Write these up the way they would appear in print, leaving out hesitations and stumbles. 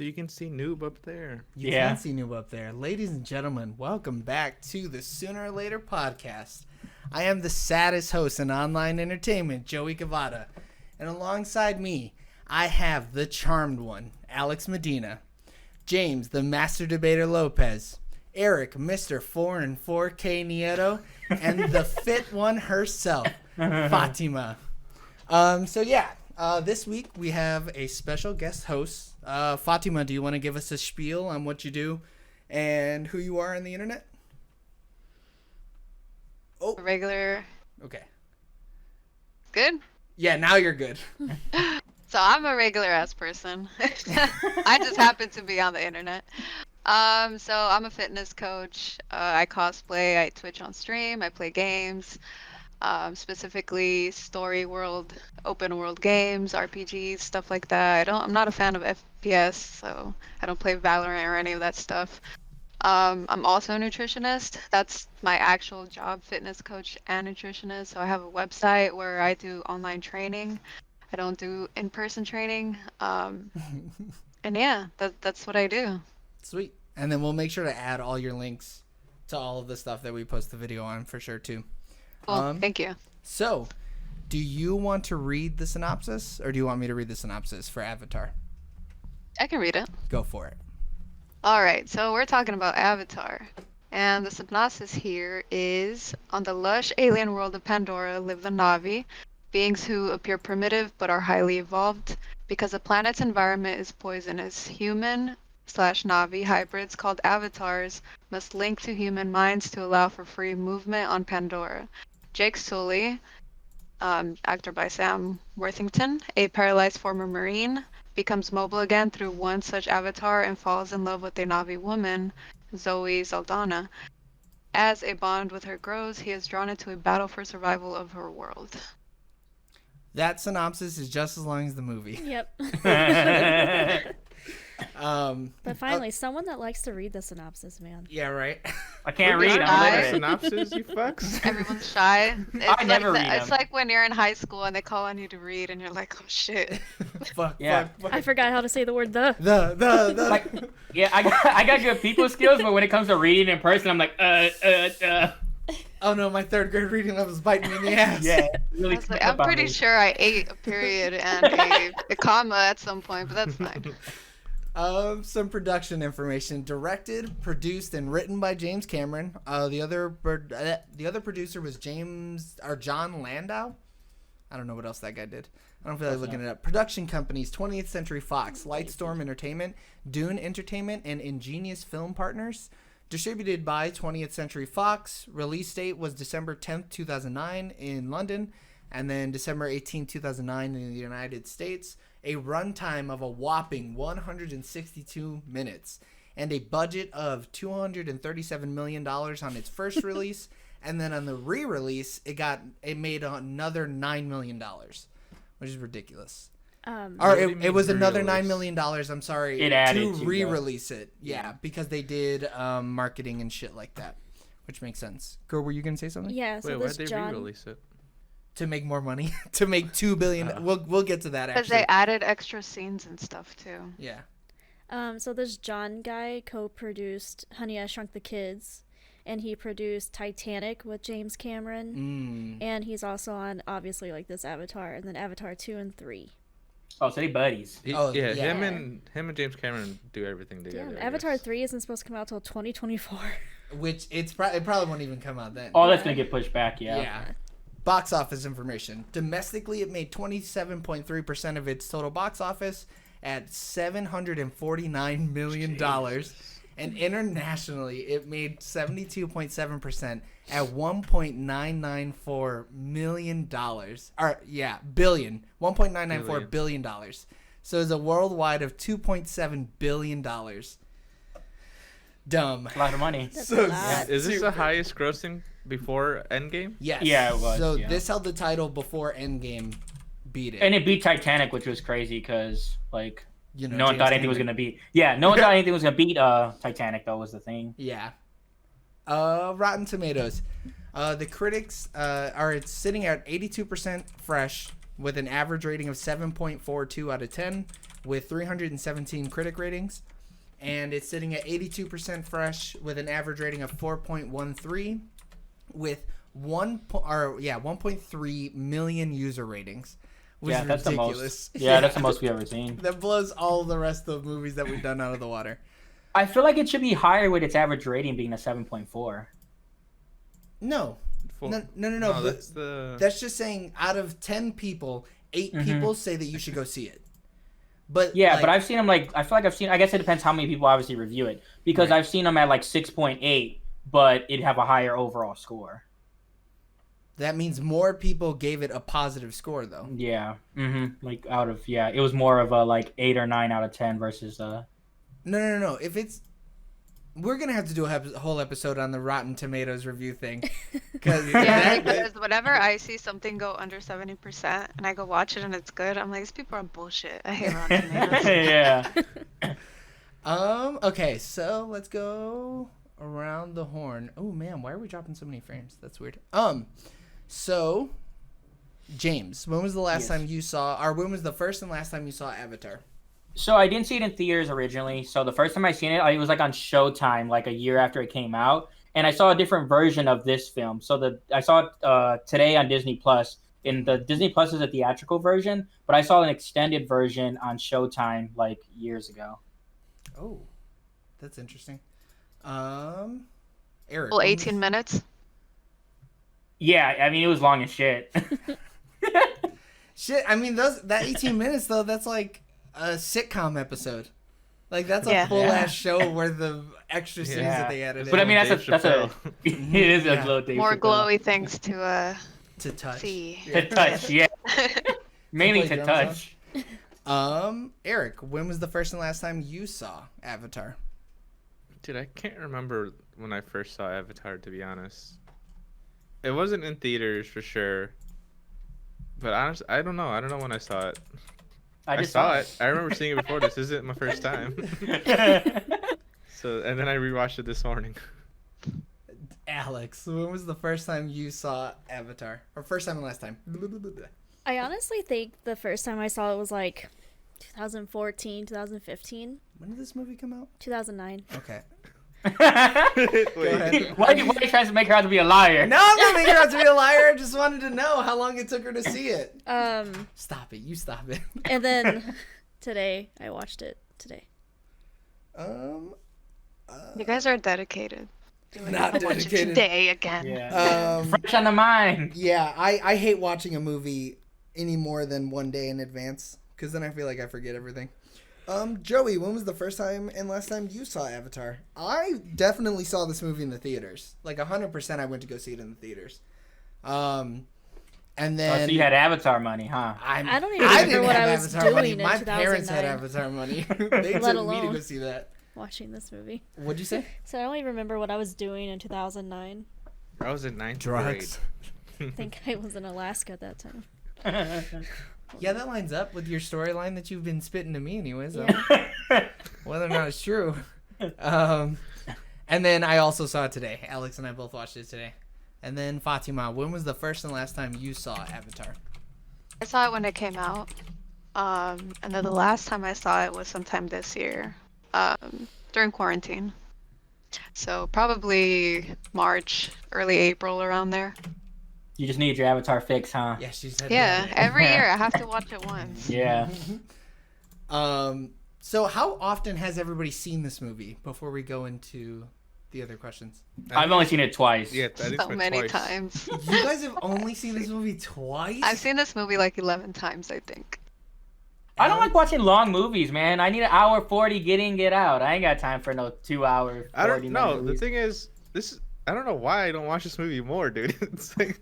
So you can see Noob up there. You can see Noob up there. Ladies and gentlemen, welcome back to the Sooner or Later podcast. I am the saddest host in online entertainment, Joey Cavada. And alongside me, I have the charmed one, Alex Medina. James, the master debater Lopez. Eric, Mr. 4 and 4K Nieto. And the fit one herself, Fatima. This week we have a special guest host. Fatima, do you want to give us a spiel on what you do and who you are on the internet? Oh, regular. Okay. Good? Yeah, now you're good. So I'm a regular ass person. I just happen to be on the internet. So I'm a fitness coach. I cosplay, I Twitch on stream, I play games. Specifically story world, open world games, RPGs, stuff like that. I'm not a fan of FPS, so I don't play Valorant or any of that stuff. I'm also a nutritionist. That's my actual job, fitness coach and nutritionist. So I have a website where I do online training. I don't do in-person training. And yeah, that's what I do. Sweet. And then we'll make sure to add all your links to all of the stuff that we post the video on for sure too. Well, thank you. So, do you want to read the synopsis, or do you want me to read the synopsis for Avatar? I can read it. Go for it. All right, so we're talking about Avatar. And the synopsis here is, on the lush alien world of Pandora live the Na'vi, beings who appear primitive but are highly evolved. Because the planet's environment is poisonous, human/Na'vi hybrids called avatars must link to human minds to allow for free movement on Pandora. Jake Sully, actor by Sam Worthington, a paralyzed former Marine, becomes mobile again through one such avatar and falls in love with a Na'vi woman, Zoe Saldana. As a bond with her grows, he is drawn into a battle for survival of her world. That synopsis is just as long as the movie. Yep. But finally, someone that likes to read the synopsis, man. Yeah, right. I can't read. I'm literate. Synopsis, you fucks. Everyone's shy. I never read them. It's like when you're in high school and they call on you to read and you're like, oh shit. fuck. I forgot how to say the word the. The. Like, yeah, I got good people skills, but when it comes to reading in person, I'm like, Oh no, my third grade reading level's biting me in the ass. Yeah, really. I'm pretty sure I ate a period and a comma at some point, but that's fine. Some production information: directed, produced, and written by James Cameron. The other producer was John Landau. I don't know what else that guy did. I don't feel like looking it up. Production companies: 20th Century Fox, Lightstorm Entertainment, Dune Entertainment, and Ingenious Film Partners. Distributed by 20th Century Fox. Release date was December 10th, 2009 in London, and then December 18th, 2009 in the United States. A runtime of a whopping 162 minutes, and a budget of $237 million on its first release, and then on the re-release, it made another $9 million, which is ridiculous. It was another $9 million. I'm sorry, to re-release it. Yeah, because they did marketing and shit like that, which makes sense. Girl, were you gonna say something? Yeah. So why'd they re-release it? To make more money, to make $2 billion. We'll get to that actually. Because they added extra scenes and stuff too. Yeah. So this John guy co-produced Honey, I Shrunk the Kids, and he produced Titanic with James Cameron, and he's also on obviously like this Avatar, and then Avatar 2 and 3. Oh, so they buddies. Yeah, him and James Cameron do everything together. Yeah, Avatar 3 isn't supposed to come out till 2024. Which it probably won't even come out then. Oh, that's gonna get pushed back. Yeah. Box office information. Domestically, it made 27.3% of its total box office at $749 million. Jesus. And internationally, it made 72.7% at $1.994 million. Billion. $1.994 billion. So it's a worldwide of $2.7 billion. Dumb. A lot of money. Is this the highest grossing before Endgame? Yes. Yeah, it was. So this held the title before Endgame beat it. And it beat Titanic, which was crazy because, like, no one James thought anything was going to beat. Yeah, no one thought anything was going to beat Titanic, though, was the thing. Yeah. Rotten Tomatoes. The critics it's sitting at 82% fresh with an average rating of 7.42 out of 10. with 317 critic ratings. And it's sitting at 82% fresh with an average rating of 4.13 with 1.3 million user ratings. Which is that's ridiculous. the most. Yeah, that's the most we've ever seen. That blows all the rest of the movies that we've done out of the water. I feel like it should be higher with its average rating being a 7.4. No. No. That's just saying out of 10 people, 8 people say that you should go see it. But yeah, but I've seen them I feel like I guess it depends how many people obviously review it. Because I've seen them at 6.8, but it'd have a higher overall score. That means more people gave it a positive score, though. Yeah. It was more of a 8 or 9 out of 10 versus No. If it's, we're gonna have to do a whole episode on the Rotten Tomatoes review thing. Because whenever I see something go under 70% and I go watch it and it's good, I'm like, these people are bullshit. I hate Rotten Tomatoes. Yeah. Okay, so let's go around the horn. Oh man, why are we dropping so many frames? That's weird. So, James, when was the last time you saw, or when was the first and last time you saw Avatar? So I didn't see it in theaters originally. So the first time I seen it, it was on Showtime, a year after it came out, and I saw a different version of this film. So I saw it today on Disney Plus. And the Disney Plus is a theatrical version, but I saw an extended version on Showtime years ago. Oh, that's interesting. Eric. Well, 18 minutes. Yeah, I mean it was long as shit. Shit, I mean that 18 minutes though, that's like a sitcom episode. That's a full ass show where the extra scenes that they added. But I mean that's a it is a little Dave more Chappelle. glowy things to touch. See. To touch, yeah. Mainly to touch. Eric, when was the first and last time you saw Avatar? Dude, I can't remember when I first saw Avatar, to be honest. It wasn't in theaters for sure. But honestly, I don't know. I don't know when I saw it. I saw it. I remember seeing it before. This isn't my first time. And then I rewatched it this morning. Alex, when was the first time you saw Avatar? Or first time and last time? I honestly think the first time I saw it was 2014, 2015. When did this movie come out? 2009. Okay. Why are you trying to make her out to be a liar? No, I'm not making her out to be a liar. I just wanted to know how long it took her to see it. Stop it. You stop it. And then today, I watched it today. You guys are dedicated. Not dedicated. Watch it today again. Yeah. Fresh on the mind. Yeah, I hate watching a movie any more than one day in advance because then I feel like I forget everything. Joey, when was the first time and last time you saw Avatar? I definitely saw this movie in the theaters. 100% I went to go see it in the theaters. And then... so you had Avatar money, huh? I don't even remember what I was doing in 2009. My parents had Avatar money. They took me to go see that. Watching this movie. What'd you say? So I don't even remember what I was doing in 2009. I was in 9th Drugs. grade. I think I was in Alaska at that time. Yeah, that lines up with your storyline that you've been spitting to me anyways. Yeah. Whether or not it's true. And then I also saw it today. Alex and I both watched it today. And then Fatima, when was the first and last time you saw Avatar? I saw it when it came out. And then the last time I saw it was sometime this year. During quarantine. So probably March, early April, around there. You just need your Avatar fix, huh? Yeah, she said Yeah, that. every year I have to watch it once. Yeah. So how often has everybody seen this movie before we go into the other questions? I've only seen it twice. Yeah, I think So many times. You guys have only seen this movie twice? I've seen this movie 11 times, I think. I don't like watching long movies, man. I need an hour 40 get in, get out. I ain't got time for no 2 hour 40 I don't know. movies. The thing is, I don't know why I don't watch this movie more, dude. It's it's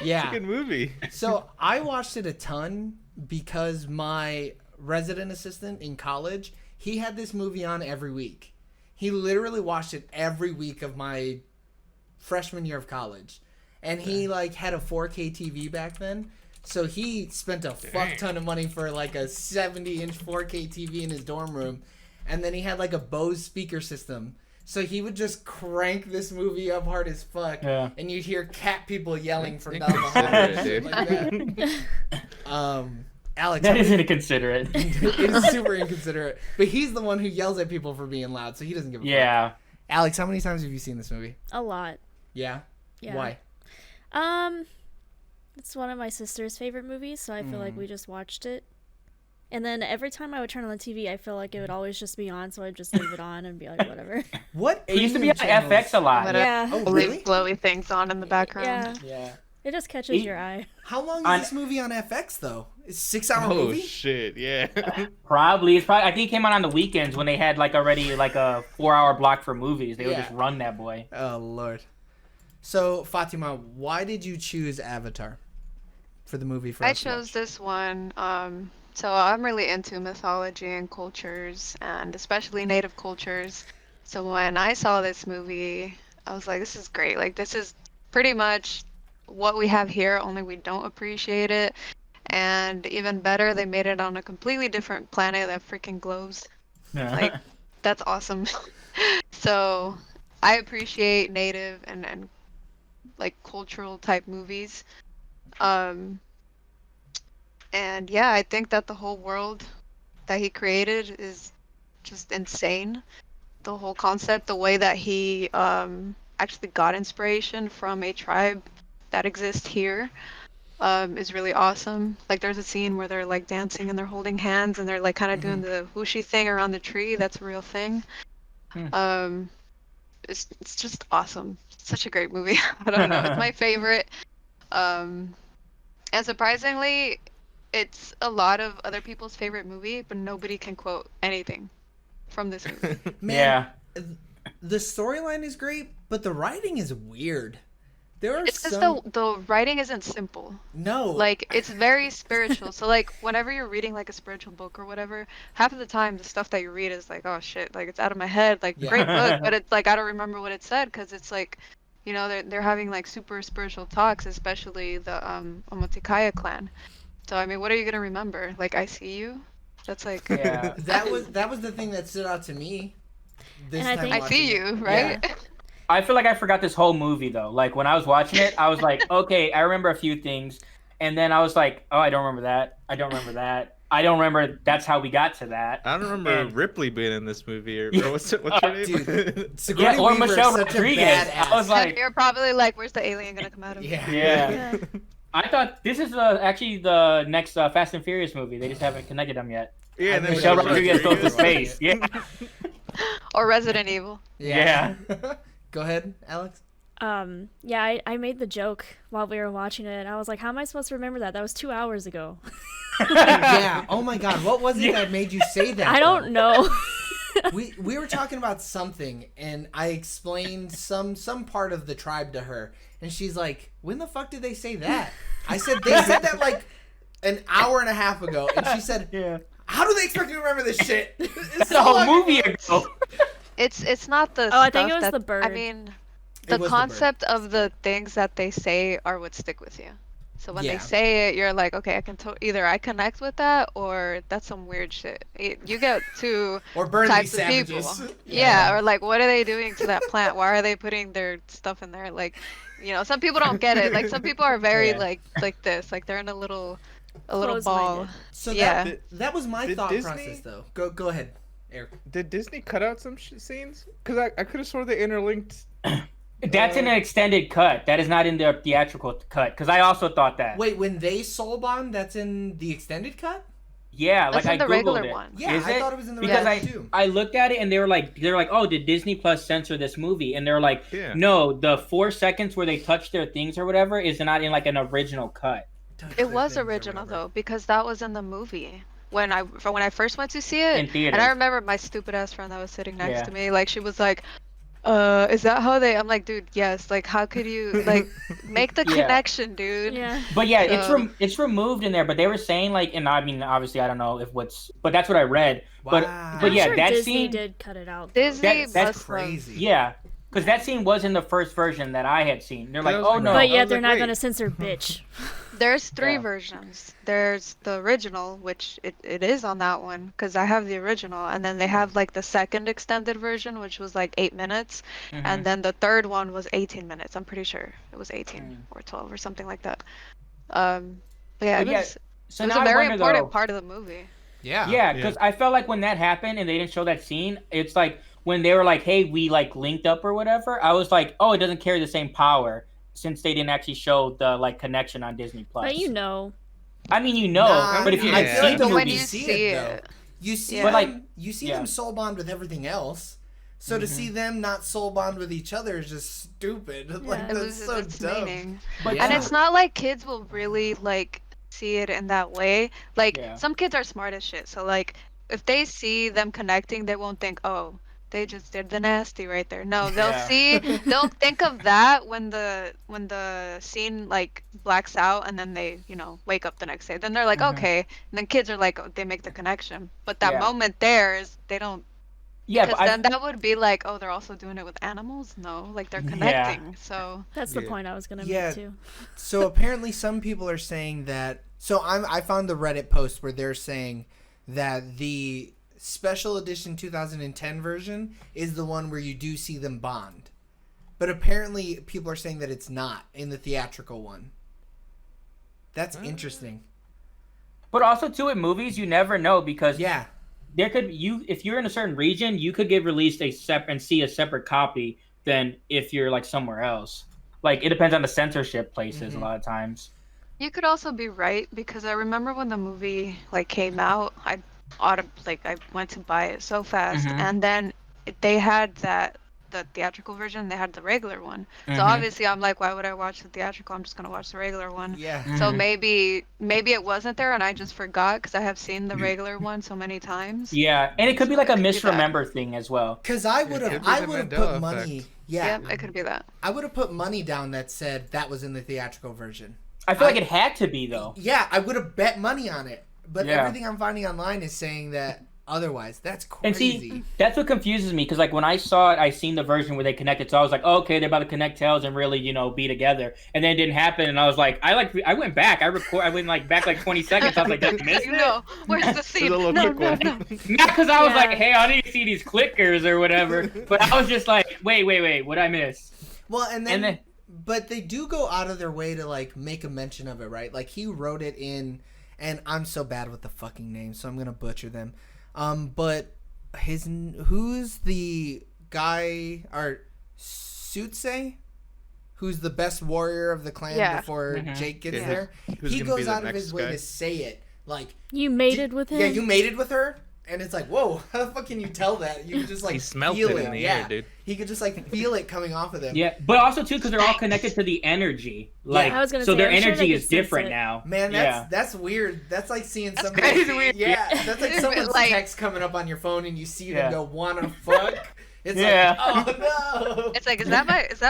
a good movie. So I watched it a ton because my resident assistant in college, he had this movie on every week. He literally watched it every week of my freshman year of college. And he had a 4K TV back then. So he spent a fuck ton of money for a 70-inch 4K TV in his dorm room. And then he had a Bose speaker system. So he would just crank this movie up hard as fuck. Yeah. And you'd hear cat people yelling from down the hall. Like that. Alex, That is inconsiderate. it is super inconsiderate. But he's the one who yells at people for being loud, so he doesn't give a fuck. Yeah. Alex, how many times have you seen this movie? A lot. Yeah? Yeah. Why? It's one of my sister's favorite movies, so I feel like we just watched it. And then every time I would turn on the TV, I feel like it would always just be on, so I'd just leave it on and be like, whatever. What? It used to be on premium channels- FX a lot. Yeah. Oh, Leave really? glowy things on in the background. Yeah. Yeah. It just catches your eye. How long is On- this movie on FX, though? It's a 6-hour Oh movie? shit, yeah. Probably. It's probably. I think it came out on the weekends when they had like already like a 4-hour block for movies. They would Yeah. just run that boy. Oh, Lord. So, Fatima, why did you choose Avatar for the movie for I us to chose watch? this one. So I'm really into mythology and cultures, and especially native cultures. So when I saw this movie, I was like, this is great. Like, this is pretty much what we have here, only we don't appreciate it. And even better, they made it on a completely different planet that freaking glows. Like, that's awesome. So I appreciate native and like cultural type movies. And yeah, I think that the whole world that he created is just insane. The whole concept, the way that he actually got inspiration from a tribe that exists here, is really awesome. Like, there's a scene where they're like dancing and they're holding hands and they're like kind of doing the whooshy thing around the tree. That's a real thing. It's just awesome. Such a great movie. I don't know. It's my favorite. And surprisingly, it's a lot of other people's favorite movie, but nobody can quote anything from this movie. Man, the storyline is great, but the writing is weird. There are It's just some... the writing isn't simple. No. Like, it's very spiritual. So, like, whenever you're reading, like, a spiritual book or whatever, half of the time, the stuff that you read is like, oh, shit, like, it's out of my head. Like, Yeah. great book, but it's like, I don't remember what it said, because it's like, you know, they're having, like, super spiritual talks, especially the Omotikaya clan. So, I mean, what are you going to remember? Like, I see you? That's like... Yeah. that was the thing that stood out to me. This And I time think- I watching see it. you, right? Yeah. I feel like I forgot this whole movie though. Like when I was watching it, I was like, okay, I remember a few things, and then I was like, oh, I don't remember that. I don't remember that. I don't remember. That's how we got to that. I don't remember And- Ripley being in this movie, or what's her name? Dude, Sigourney Yeah, or Weaver is Michelle such a Rodriguez. badass. I was like, You're probably like, where's the alien going to come out of? Yeah. yeah. I thought this is actually the next Fast and Furious movie. They just haven't connected them yet. Yeah, and then Michelle Michelle Rodriguez goes to Rodriguez. space. Yeah. Or Resident Evil. Yeah. Go ahead, Alex. Yeah, I made the joke while we were watching it. I was like, how am I supposed to remember that? That was 2 hours ago. Yeah. Oh my God. What was it that made you say that? I don't know. We were talking about something, and I explained some part of the tribe to her, and she's like, "When the fuck did they say that?" I said, "They said that like an hour and a half ago," and she said, Yeah. "How do they expect me to remember this shit?" It's That's so a whole long movie ago. ago. It's not the Oh, I think stuff it was that, the bird. I mean, It the was the bird. concept of the things that they say are what stick with you. So when Yeah. they say it, you're like, okay, I can either I connect with that or that's some weird shit. You get two Or burn types these of people. savages. Yeah, or like, what are they doing to that plant? Why are they putting their stuff in there? Like, you know, some people don't get it. Like, some people are very Yeah. like this. Like, they're in a little ball. Close-minded. So Yeah. that was my Did thought Disney- process, though. Go ahead, Eric. Did Disney cut out some scenes? Because I could have sworn they interlinked. That's in an extended cut. That is not in the theatrical cut. Because I also thought that. Wait, when they soul bond, that's in the extended cut? Yeah, That's like in I the Googled regular it. one. Yeah, Is I it? thought it was in the Because regular too. I looked at it and they were like, oh, did Disney Plus censor this movie? And they're like, Yeah. no, the 4 seconds where they touch their things or whatever is not in like an original cut. It was original though, because that was in the movie. When I first went to see it, In theaters. and I remember my stupid ass friend that was sitting next Yeah. to me, like she was like, is that how they? I'm like, dude, yes. Like, how could you like make the Yeah. connection, dude? Yeah. But yeah, So- it's removed in there. But they were saying like, and I mean, obviously, I don't know if but that's what I read. Wow. But I'm yeah, sure that Disney scene, did cut it out. though. Disney That's must have- crazy. yeah, because that scene was in the first version that I had seen. They're like, I was oh like, no, But I yet was they're like, not wait. going to censor bitch. There's three Yeah. versions. There's the original, which it is on that one, because I have the original, and then they have like the second extended version, which was like 8 minutes, Mhm. and then the third one was 18 minutes. I'm pretty sure it was 18 Mm. or 12 or something like that. But yeah, But it yeah, was So It was now a I very wonder, important though, part of the movie. Yeah. yeah, because I felt like when that happened and they didn't show that scene, it's like when they were like, "Hey, we like linked up or whatever." I was like, "Oh, it doesn't carry the same power since they didn't actually show the like connection on Disney Plus." But you know. I mean, you know, Nah, but if you I didn't feel see like the But when movie, you see it, You see But, them, like, you see yeah. them soul bond with everything else. So to see them not soul bond with each other is just stupid. Like Yeah. it that's loses so its dumb. meaning. but And Yeah. it's not like kids will really like see it in that way. Like Yeah. some kids are smart as shit. So like if they see them connecting, they won't think, "Oh, they just did the nasty right there." No, Yeah. they'll think of that when the scene like blacks out and then they, wake up the next day. Then they're like, Mhm. "Okay." And then kids are like, oh, they make the connection. But that Yeah. moment there is they don't Yeah, because but then that would be like, oh, they're also doing it with animals? No, like they're Yeah. connecting. So That's the Yeah. point I was gonna Yeah. make too. So apparently some people are saying that. So I found the Reddit post where they're saying that the special edition 2010 version is the one where you do see them bond. But apparently people are saying that it's not in the theatrical one. That's interesting. But also too in movies, you never know because Yeah. there could if you're in a certain region, you could get released a separate copy than if you're like somewhere else. Like it depends on the censorship places a lot of times. you could also be right because I remember when the movie like came out, I went to buy it so fast, Mhm. and then they had the theatrical version, they had the regular one. So Mhm. obviously I'm like, why would I watch the theatrical? I'm just gonna watch the regular one. Yeah. So Mhm. maybe it wasn't there and I just forgot because I have seen the regular one so many times. Yeah, and it could be So like a it could be that. misremember thing as well. Cuz I would It have could be the put Mandela money. effect. Yeah. Yep, it could be that. I would have put money down that said that was in the theatrical version. I feel like it had to be though. Yeah, I would have bet money on it. But Yeah. everything I'm finding online is saying that otherwise. That's And crazy. see, that's what confuses me because like when I saw it, I seen the version where they connected, so I was like, oh, okay, they're about to connect tails and really, be together. And then it didn't happen, and I was like, I went back, I went like back like 20 seconds. I was like, did I miss it? No, where's the scene? little No, quick no, one. no. Not because I was Yeah. like, hey, I need to see these clickers or whatever, but I was just like, wait, what'd I miss? Well, and then, And then- but they do go out of their way to like make a mention of it, right? Like he wrote it in, and I'm so bad with the fucking names, so I'm gonna butcher them. But who's the guy or Suitsei, who's the best warrior of the clan Yeah. before Mhm. Jake gets Yeah. there? Who's He gonna be goes the out of next his way guy? to say it, like You mated with him? yeah, you mated with her. And it's like, whoa, how the fuck can you tell that? You could just like He smelt feel it it. in the Yeah, air, dude. he could just like feel it coming off of them. Yeah, but also too because they're all connected to the energy. Like, I was gonna so say, their I'm sure energy they is could sense different it. now. Man, yeah. that's weird. That's like seeing some crazy weird. Yeah, that's like someone's Like- text coming up on your phone and you see them Yeah. go wanna fuck. It's Yeah. like, oh no. It's like, is that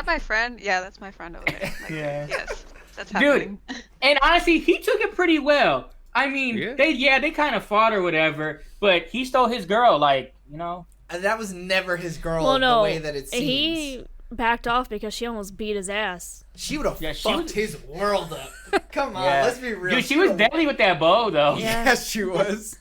my friend? Yeah, that's my friend over there. Like, Yeah. Yes, that's Dude. happening. And honestly, he took it pretty well. I mean, Yeah. they kind of fought or whatever, but he stole his girl, like, And that was never his girl Well, no. the way that it seems. He backed off because she almost beat his ass. She would have Yeah, she fucked was- his world up. Come on, Yeah. let's be real. Dude, she was would've- deadly with that bow, though. Yeah. Yes, she was.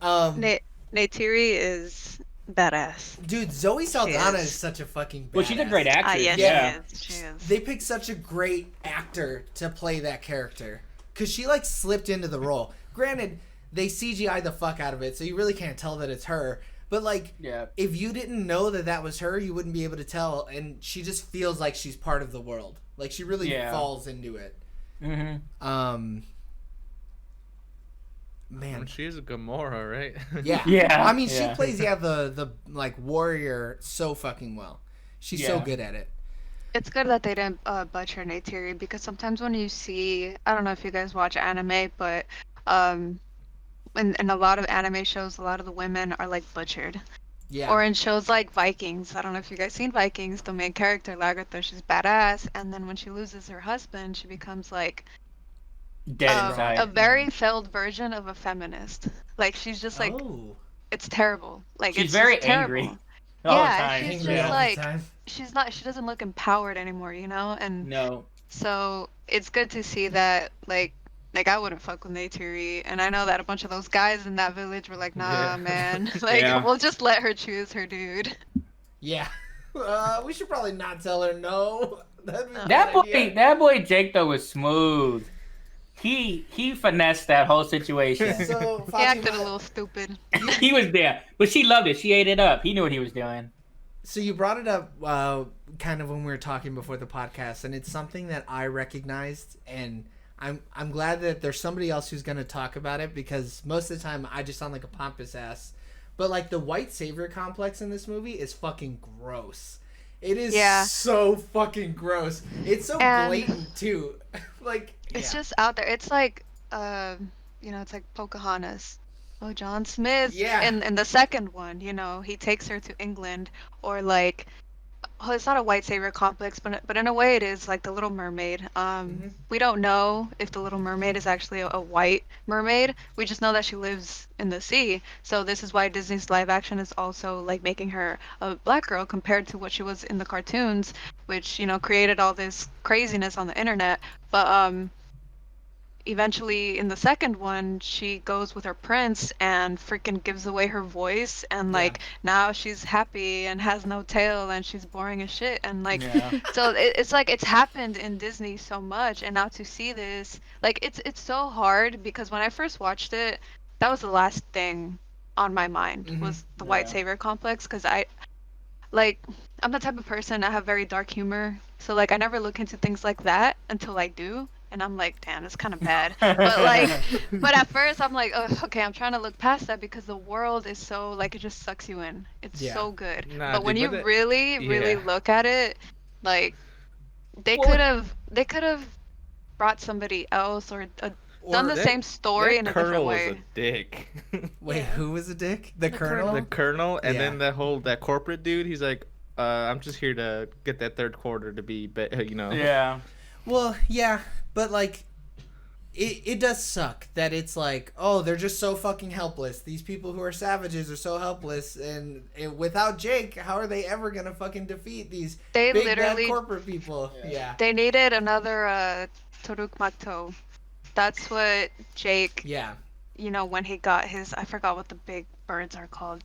Neytiri is badass. Dude, Zoe Saldana is. is such a fucking badass. Well, she's a great actress. Yeah, yeah. she is. They picked such a great actor to play that character. Because she, like, slipped into the role. Granted, they CGI the fuck out of it, so you really can't tell that it's her. But, like, Yeah. if you didn't know that that was her, you wouldn't be able to tell. And she just feels like she's part of the world. Like, she really Yeah. falls into it. Mm-hmm. Man. And she's a Gamora, right? Yeah. Yeah, I mean, she yeah. plays, the like, warrior so fucking well. She's so Yeah. good at it. It's good that they didn't butcher Neytiri because sometimes when you see, I don't know if you guys watch anime, but in a lot of anime shows, a lot of the women are like butchered. Yeah. Or in shows like Vikings, I don't know if you guys seen Vikings, the main character Lagertha, she's badass, and then when she loses her husband, she becomes like Dead inside. a very failed version of a feminist. Like she's just like Oh. it's terrible. Like She's it's very just terrible. angry all the Yeah, time. she's Angry just all the like time. she doesn't look empowered anymore, you know? And No. so it's good to see that like I wouldn't fuck with Neytiri, and I know that a bunch of those guys in that village were like, nah, Yeah. man, like Yeah. we'll just let her choose her dude. Yeah. We should probably not tell her no. That'd be a That good idea. boy Jake though was smooth. he finessed that whole situation. So He acted a Fatima, little stupid. He was there, but she loved it. She ate it up. He knew what he was doing. so you brought it up kind of when we were talking before the podcast, and it's something that I recognized, and I'm glad that there's somebody else who's going to talk about it, because most of the time I just sound like a pompous ass. But like the white savior complex in this movie is fucking gross. It is so fucking gross. It's so blatant too. Like It's just out there. It's like, it's like Pocahontas. Oh, John Smith. Yeah. In the second one, he takes her to England, or like, it's not a white savior complex, but in a way it is, like the Little Mermaid. We don't know if the Little Mermaid is actually a white mermaid. We just know that she lives in the sea. So this is why Disney's live action is also like making her a black girl compared to what she was in the cartoons, which created all this craziness on the internet. But eventually in the second one she goes with her prince and freaking gives away her voice, and like now she's happy and has no tail and she's boring as shit, and like so it's like it's happened in Disney so much, and now to see this, like it's so hard, because when I first watched it, that was the last thing on my mind was the white savior complex, because I'm the type of person, I have very dark humor, so like I never look into things like that until I do. And I'm like, damn, it's kind of bad. But at first I'm like, oh, okay, I'm trying to look past that, because the world is so, like, it just sucks you in. It's so good. But when you really look at it, like, they could have brought somebody else, or done the same story in a different way. Was a dick. Wait, who was a dick? The Colonel? The Colonel, and then that corporate dude. He's like, I'm just here to get that third quarter to be, Yeah. Well, yeah, but like, it does suck that it's like, oh, they're just so fucking helpless. These people who are savages are so helpless, and without Jake, how are they ever gonna fucking defeat these big bad corporate people? Yeah. They needed another Toruk Makto. That's what Jake. Yeah. When he got his, I forgot what the big birds are called.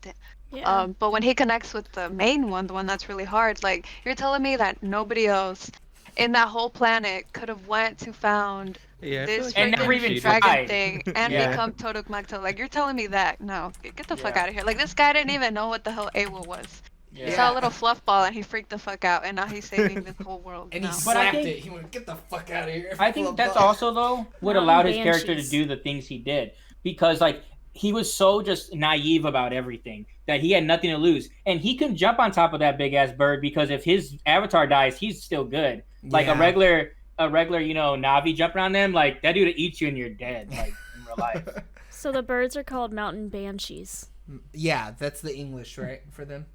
Yeah. But when he connects with the main one, the one that's really hard, like, you're telling me that nobody else in that whole planet could have went to found this and never even dragon tried. thing and become Toruk Makto. Like, you're telling me that? No, get the fuck out of here. Like, this guy didn't even know what the hell AWOL was. He saw a little fluff ball and he freaked the fuck out, and now he's saving this whole world. And he slapped it. He went, get the fuck out of here. I think that's also, though, what allowed his character to do the things he did. Because, like, he was so just naive about everything that he had nothing to lose. And he can jump on top of that big-ass bird, because if his avatar dies, he's still good. Like, a regular, Navi jumping on them, like, that dude will eat you and you're dead, like, in real life. So the birds are called mountain banshees. Yeah, that's the English, right, for them?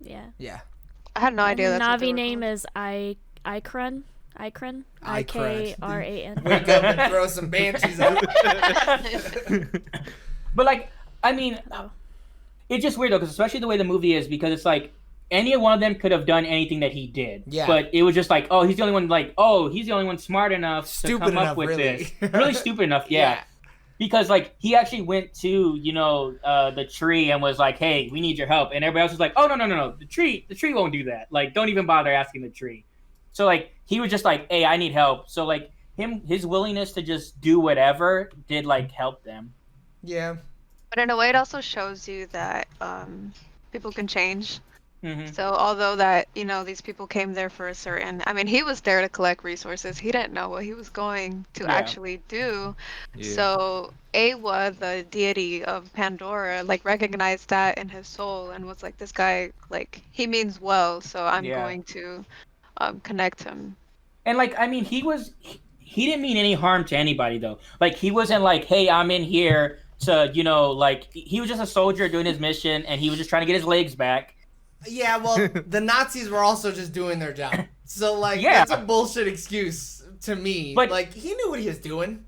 Yeah. Yeah. I had no idea. The That's Navi what name is Ikran. Ikran. Ikran. Wake up and throw some banshees out. But, like, I mean, it's just weird, though, because especially the way the movie is, because it's like, any one of them could have done anything that he did. Yeah. But it was just like, oh, he's the only one smart enough to come up with this. Really stupid enough, yeah. Because, like, he actually went to, the tree and was like, hey, we need your help. And everybody else was like, oh, no. The tree won't do that. Like, don't even bother asking the tree. So, like, he was just like, hey, I need help. So, like, his willingness to just do whatever did, like, help them. Yeah. But in a way, it also shows you that people can change. Mm-hmm. So although that, these people came there for a certain, I mean, he was there to collect resources. He didn't know what he was going to actually do. Yeah. So Awa, the deity of Pandora, like, recognized that in his soul and was like, this guy, like, he means well, so I'm going to connect him. And, like, I mean, he didn't mean any harm to anybody, though. Like, he wasn't like, hey, I'm in here to, like, he was just a soldier doing his mission, and he was just trying to get his legs back. Yeah, well, the Nazis were also just doing their job. So, like, that's a bullshit excuse to me. But, like, he knew what he was doing.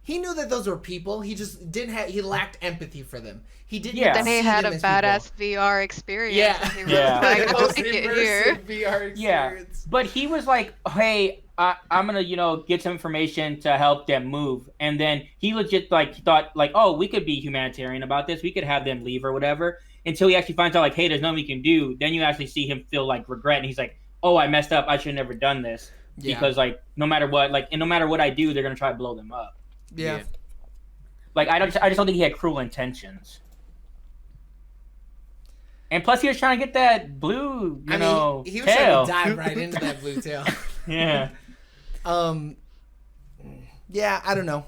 He knew that those were people. He just he lacked empathy for them. He didn't Then he had a badass VR experience. Yeah. He was like, I like it here. VR experience. Yeah. But he was like, hey, I'm going to, get some information to help them move. And then he legit, like, thought, like, oh, we could be humanitarian about this. We could have them leave or whatever. Until he actually finds out, like, hey, there's nothing we can do. Then you actually see him feel, like, regret. And he's like, oh, I messed up. I should have never done this. Yeah. because like no matter what, like and no matter what I do, they're gonna try to blow them up. Yeah. Yeah. Like I just don't think he had cruel intentions. And plus, he was trying to get that blue, I know, mean, he was tail. trying to dive right into that blue tail. Yeah. Yeah, I don't know.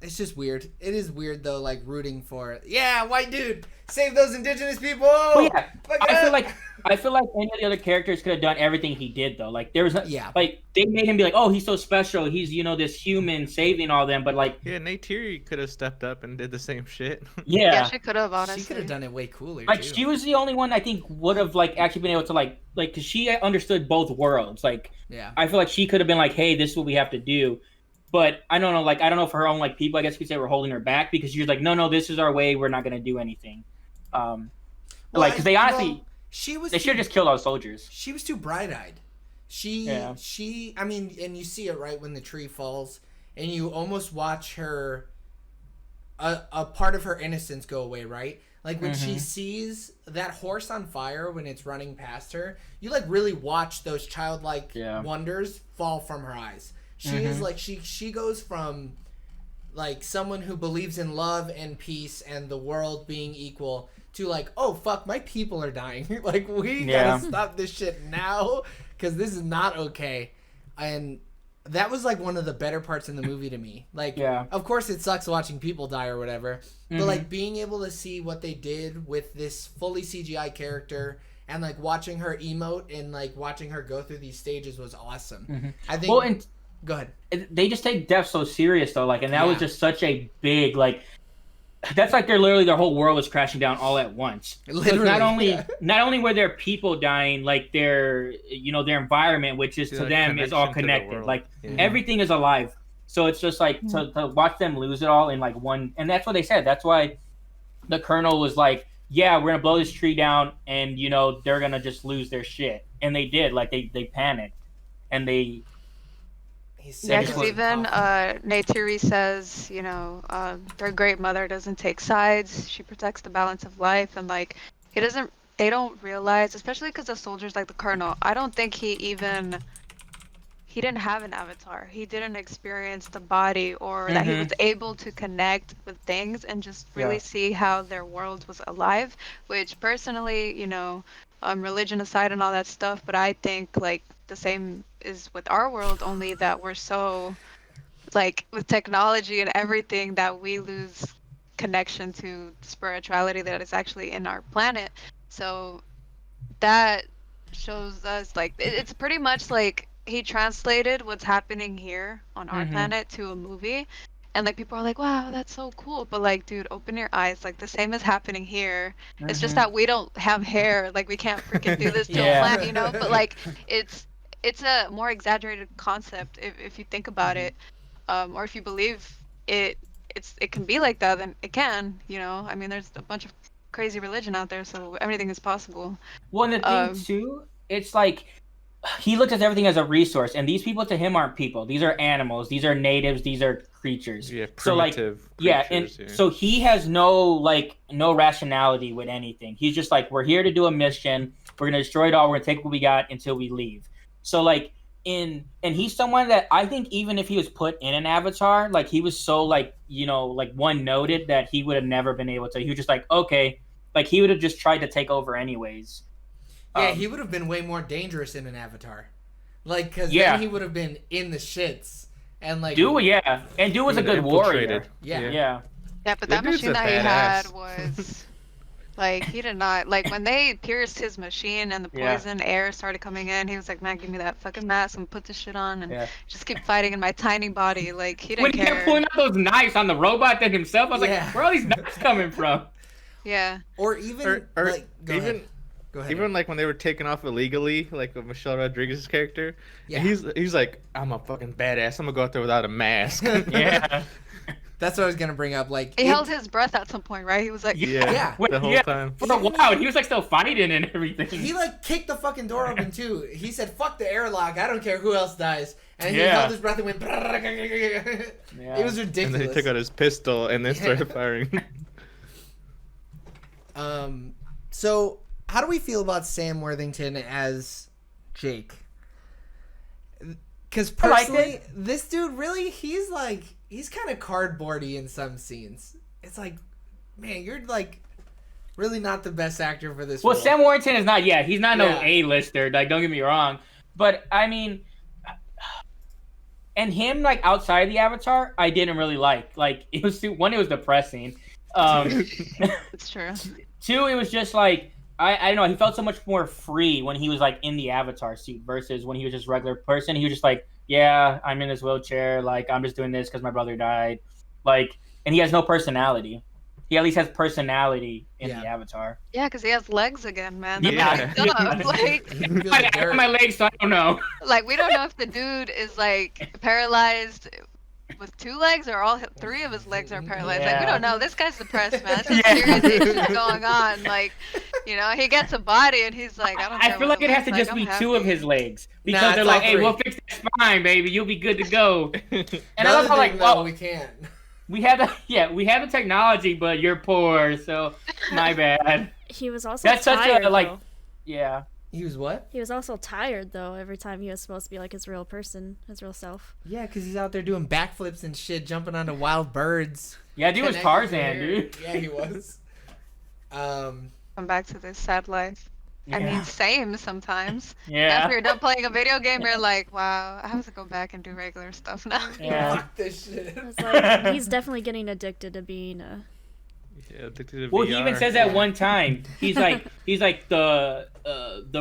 It's just weird. It is weird though, like rooting for white dude, save those indigenous people. Well, yeah, Fuck I feel yeah. like any of the other characters could have done everything he did though. Like there was Yeah. like they made him be like, oh, he's so special. He's this human saving all them. But like Yeah, Neytiri could have stepped up and did the same shit. Yeah, yeah, she could have, honestly. She could have done it way cooler. like too. she was the only one I think would have like actually been able to like because she understood both worlds. Like Yeah. I feel like she could have been like, hey, this is what we have to do. But I don't know, like I don't know if her own like people, I guess you could say, were holding her back because she was like, no, this is our way. We're not gonna do anything. Like because they honestly they should have just killed all the soldiers. She was too bright-eyed. She I mean, and you see it right when the tree falls, and you almost watch her a part of her innocence go away, right? Like when she sees that horse on fire when it's running past her, you like really watch those childlike wonders fall from her eyes. She is like she goes from like someone who believes in love and peace and the world being equal to like, oh fuck, my people are dying. Like we gotta stop this shit now because this is not okay. And that was like one of the better parts in the movie to me. Like, of course it sucks watching people die or whatever, but like being able to see what they did with this fully CGI character and like watching her emote and like watching her go through these stages was awesome. I think. Well, and go ahead. They just take death so serious though, like, and that was just such a big like. That's like their whole world was crashing down all at once. Literally, not only were there people dying, like their their environment, which is to them is all connected. Like everything is alive. So it's just like to watch them lose it all in like one, and that's what they said. That's why the colonel was like, "Yeah, we're gonna blow this tree down, and they're gonna just lose their shit." And they did. Like they panicked, and they. Yeah, because even Neytiri says, their great mother doesn't take sides. She protects the balance of life, and like they don't realize, especially because the soldiers like the colonel. I don't think he didn't have an avatar. He didn't experience the body, or that he was able to connect with things and just really see how their world was alive. Which personally, religion aside and all that stuff, but I think like the same is with our world, only that we're so like with technology and everything that we lose connection to spirituality that is actually in our planet. So that shows us like it's pretty much like he translated what's happening here on our planet to a movie, and like people are like, wow, that's so cool, but like, dude, open your eyes, like the same is happening here. It's just that we don't have hair, like we can't freaking do this to a plant, but like it's a more exaggerated concept if you think about it, or if you believe it can be like that, then it can, I mean, there's a bunch of crazy religion out there, so anything is possible. Well, and the thing too, it's like he looks at everything as a resource, and these people to him aren't people. These are animals. These are natives. These are creatures. Yeah, so like, creatures, so he has no rationality with anything. He's just like, we're here to do a mission. We're gonna destroy it all. We're gonna take what we got until we leave. So like and he's someone that I think even if he was put in an avatar, like he was so like one noted that he would have never been able to. He was just like, okay, like he would have just tried to take over anyways. Yeah, he would have been way more dangerous in an avatar. Like, because then he would have been in the shits. And like... Dude was a good warrior. Yeah, but that machine that he had was... Like, he did not... Like, when they pierced his machine and the poison air started coming in, he was like, man, give me that fucking mask and put this shit on and just keep fighting in my tiny body. Like, he didn't care. When he kept pulling out those knives on the robot then himself, I was like, where are all these knives coming from? Yeah. Or even... Go ahead. Even like when they were taken off illegally, like with Michelle Rodriguez's character, he's like, I'm a fucking badass. I'm gonna go out there without a mask. That's what I was gonna bring up. Like he held his breath at some point, right? He was like, the whole time. For a while, he was like still fighting and everything. He like kicked the fucking door open too. He said, "Fuck the airlock. I don't care who else dies." And he held his breath and went. It was ridiculous. And then he took out his pistol and then started firing. So. How do we feel about Sam Worthington as Jake? Because I liked personally, it. this dude really, he's kind of cardboardy in some scenes. It's like, man, you're like really not the best actor for this Well, role. Sam Worthington is not yet. He's not no Yeah. A-lister. Like, don't get me wrong. But I mean, and him like outside the Avatar, I didn't really like. Like, it was one, it was depressing. It's true. Two, it was just like I don't know. He felt so much more free when he was like in the Avatar suit versus when he was just a regular person. He was just like, yeah, I'm in this wheelchair. Like, I'm just doing this because my brother died. Like, and he has no personality. He at least has personality in the Avatar. Yeah, because he has legs again, man. Yeah. That's fucked up. Like, I have my legs, so I don't know. like we don't know if the dude is like paralyzed with 2 legs or all 3 of his legs are paralyzed. Like, we don't know. This guy's depressed, man. There's some serious issues going on. Like, you know, he gets a body and he's like, I don't care. I feel like it has to just be 2 of his legs because Nah, they're it's like, all hey, 3. we'll fix that spine, baby. You'll be good to go. And I Another love how like, thing, well, though, we can't. we have the technology, but you're poor, so my bad. He was also That's such tired, a like, though. yeah. He was what? He was also tired though. Every time he was supposed to be like his real person, his real self. Yeah, because he's out there doing backflips and shit, jumping onto wild birds. Yeah, dude was Connecting Tarzan, hair. dude. Yeah, he was. Come back to this sad life. I Yeah. mean, same sometimes. Yeah. After you're done playing a video game, you're like, wow, I have to go back and do regular stuff now. Yeah. Fuck this shit. It's like he's definitely getting addicted to being a. Yeah, addicted to Well, he VR. even says at one time, he's like the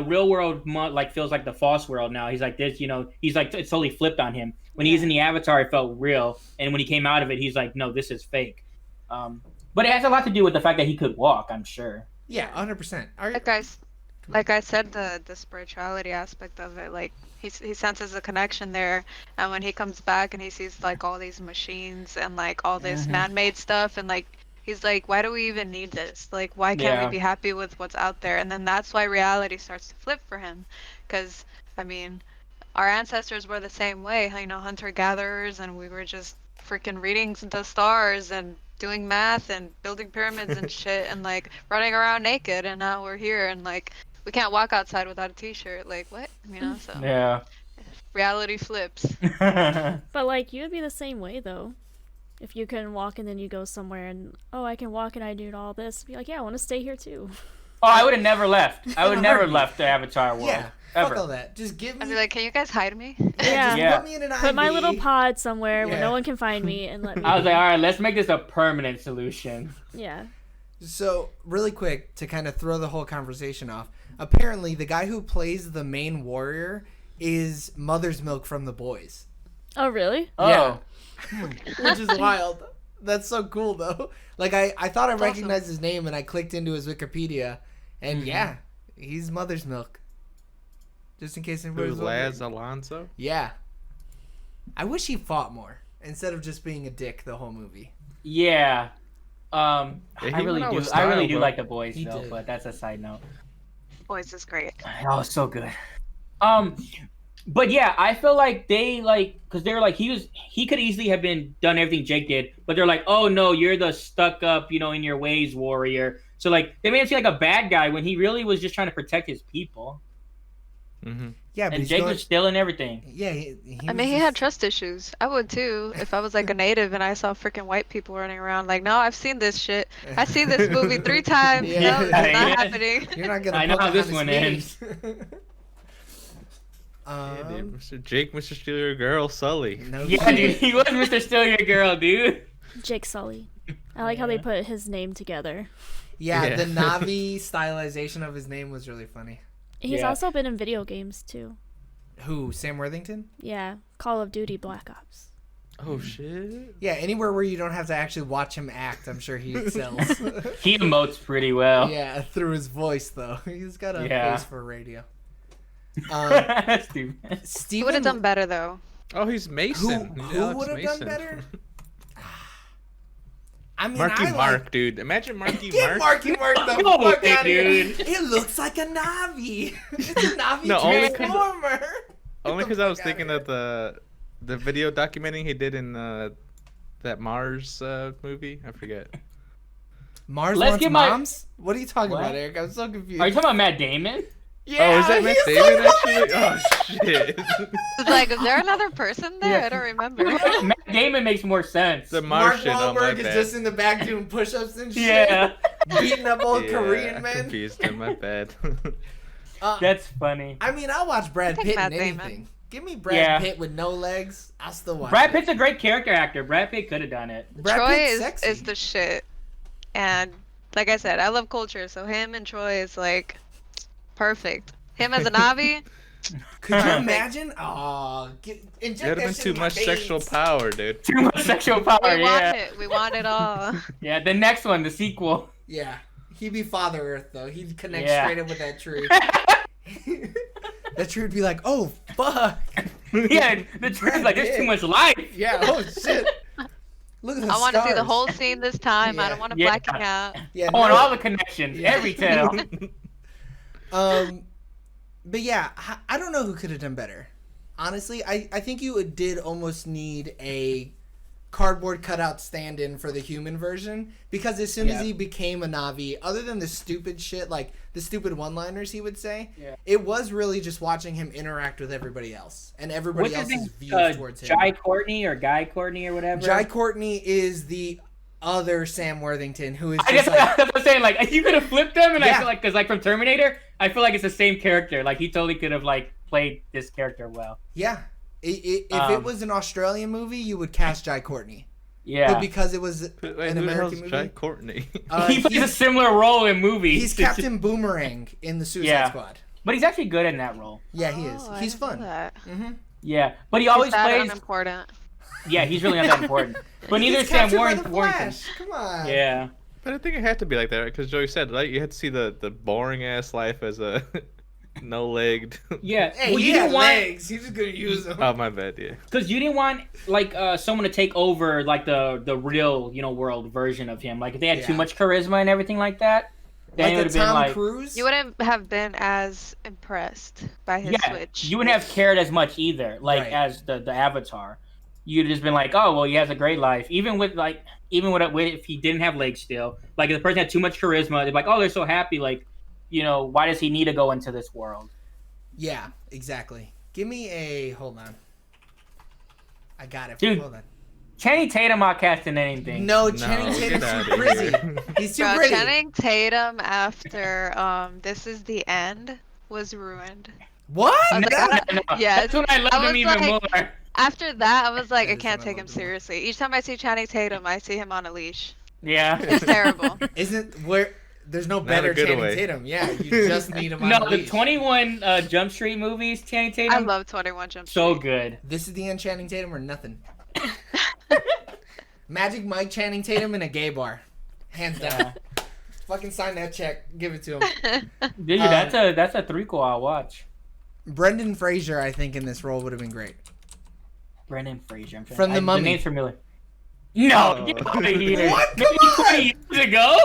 real world like feels like the false world now. He's like this, you know. He's like it's totally flipped on him. When he's in the Avatar, it felt real, and when he came out of it, he's like, no, this is fake. But it has a lot to do with the fact that he could walk. I'm sure. Yeah, 100%. Like I said, the spirituality aspect of it, like he senses a connection there, and when he comes back and he sees like all these machines and like all this man-made stuff, and like he's like, why do we even need this? Like, why can't we be happy with what's out there? And then that's why reality starts to flip for him, because I mean, our ancestors were the same way, you know, hunter-gatherers, and we were just freaking reading the stars and doing math and building pyramids and shit, and like running around naked, and now we're here and like we can't walk outside without a t-shirt. Like, what? You know, so Yeah. reality flips. But like you would be the same way though. If you couldn't walk and then you go somewhere and I can walk and I do all this, be like, yeah, I want to stay here too. Oh, I would have never left. I would never left the Avatar world. Yeah, ever. fuck all that. Just give me. I'd be like, can you guys hide me? Yeah. Just Yeah. put me in an Put my IV. little pod somewhere where Yeah. no one can find me and let me. I was like, all right, let's make this a permanent solution. Yeah. So, really quick, to kind of throw the whole conversation off, apparently the guy who plays the main warrior is Mother's Milk from The Boys. Oh really? Oh. Which is wild. That's so cool, though. Like, I thought I That's recognized his name, and I clicked into his Wikipedia, and Mm-hmm. yeah, he's Mother's Milk. Just in case Who, anybody was Laz wondering. Alonso? Yeah. I wish he fought more, instead of just being a dick the whole movie. Yeah. Yeah, he I really went out do. with I really style, do bro. like the boys He though, did. but that's a side note. Boys is great. Oh, so good. But yeah, I feel like they like because they're like he could easily have been done everything Jake did, but they're like, oh no, you're the stuck up, you know, in your ways warrior. So like they made him seem like a bad guy when he really was just trying to protect his people. Mm-hmm. Yeah, but And he's Jake going, was stealing everything. yeah, I mean, he had trust issues. I would too if I was like a native and I saw freaking white people running around. Like, no, I've seen this shit. I've seen this movie 3 times. Yeah. No, it's not Yeah. happening. You're not gonna. I know how this Pocahontas one me. ends. Yeah, dude, Mr. Jake, Mr. Steal Your Girl, Sully. No Yeah, shit. dude, he was Mr. Steal Your Girl, dude. Jake Sully. I like how they put his name together. Yeah, Yeah. the Navi stylization of his name was really funny. He's Yeah. also been in video games too. Who? Sam Worthington? Yeah, Call of Duty Black Ops. Oh, shit. Yeah, anywhere where you don't have to actually watch him act, I'm sure he excels. He emotes pretty well. Yeah, through his voice though. He's got a Yeah. face for radio. That's stupid. He would Steven, have done better though. Oh, he's Mason. Who- He's who Alex would have done Mason. better? I mean, Marky I Mark, like... dude. Imagine Marky Get Mark. Marky Mark the No fuck way, out of here. dude. It looks like a Navi. It's a Navi No, only 'cause- transformer. Only Get because the I was fuck outta thinking here. of the video documenting he did in that Mars movie. I forget. Mars Let's wants get my- moms? What are you talking What? about, Eric? I'm so confused. Are you talking about Matt Damon? Yeah, is that Matt he's Damon like, actually? Oh shit. It's like, is there another person there? I don't remember. Matt Damon makes more sense. The Mark Martian. Oh my Wahlberg is bad. just in the back doing push-ups and shit. Yeah, Beating up old Yeah, Korean I men. confused him. My bad. that's funny. I mean, I'll watch Brad I think Pitt in Matt Damon. anything. Give me Brad Yeah. Pitt with no legs. I'll still watch Brad it. Pitt's a great character actor. Brad Pitt could have done it. Brad Troy Pitt's is, sexy. is the shit. And like I said, I love culture, so him and Troy is like perfect. Him as a Navi, Could you imagine? Oh, inject It would that have been shit too in my much sexual veins. power, dude. Too much sexual power. we want Yeah, it. We want it all. yeah. The next one, the sequel. Yeah, he'd be Father Earth though. He'd connect Yeah. straight up with that tree. That tree would be like, oh fuck. Yeah, the truth like there's too much life. Yeah. Oh shit. Look at the I want to see the stars. whole scene this time. I Yeah. don't want to Yeah. blacking out. Yeah. I want no. all the connections, Yeah. every tale. But yeah, I don't know who could have done better. Honestly, I think you did almost need a cardboard cutout stand-in for the human version, because as soon as Yeah. he became a Navi, other than the stupid shit, like the stupid one-liners he would say, Yeah. it was really just watching him interact with everybody else and everybody What's his else's name? views towards him. Jai Courtney or Guy Courtney or whatever. Jai Courtney is the other Sam Worthington, who is I just guess like, that's what I'm saying. Like you could have flipped them, and I Yeah. feel like because like from Terminator, I feel like it's the same character. Like he totally could have like played this character well. yeah. If it Um, was an Australian movie, you would cast Jai Courtney. Yeah, But because it was Wait, an who the hell's American movie, Jai Courtney? he plays a he's, similar role in movies. he's Captain Boomerang in the Suicide Yeah. Squad. but he's actually good in that role. Yeah, he is. Oh, I He's didn't know fun. that. Mm-hmm. Yeah, but he always He's that plays. unimportant. Yeah, he's really not that important. But neither He's is Sam captured by the Warrington. Flash. Come on. Yeah, But I think it had to be like that, because Joey said, like, you had to see the boring ass life as a no-legged. yeah. Hey, well, he you had didn't want legs. He's just gonna use them. Oh my bad, yeah. because you didn't want like someone to take over like the real world version of him. Like if they had too Yeah. much charisma and everything like that, then it Like would a have been Tom like Cruise. You wouldn't have been as impressed by his yeah, switch. you wouldn't have cared as much either. Like Right. as the Avatar, you'd just been like, oh well, he has a great life. Even with if he didn't have legs still, like if the person had too much charisma, they'd be like, oh, they're so happy. Like, why does he need to go into this world? Yeah, exactly. Give me a. Hold on. I got it. Dude. Hold on. Channing Tatum outcast in anything. No, No, Channing get Tatum's outta too pretty. here. He's too Bro, pretty. Channing Tatum after This Is the End was ruined. What? I was like, That- I- No. Yes. That's when I loved I him was even like- more. After that, I was like, That I is can't what I take him loved more. seriously. Each time I see Channing Tatum, I see him on a leash. Yeah. It's terrible. Isn't where? There's no Not better a good Channing way. Tatum. Yeah, you just need him on No, a the leash. 21 Jump Street movies, Channing Tatum. I love 21 Jump Street. So good. This is the end, Channing Tatum, or nothing. Magic Mike Channing Tatum in a gay bar, hands down. Fucking sign that check, give it to him. Dude, that's a threequel I'll watch. Brendan Fraser, I think, in this role would have been great. Brendan Fraser. From The Mummy. The name's familiar. No, Oh. get out of here. What? Maybe Come on. 20 years ago?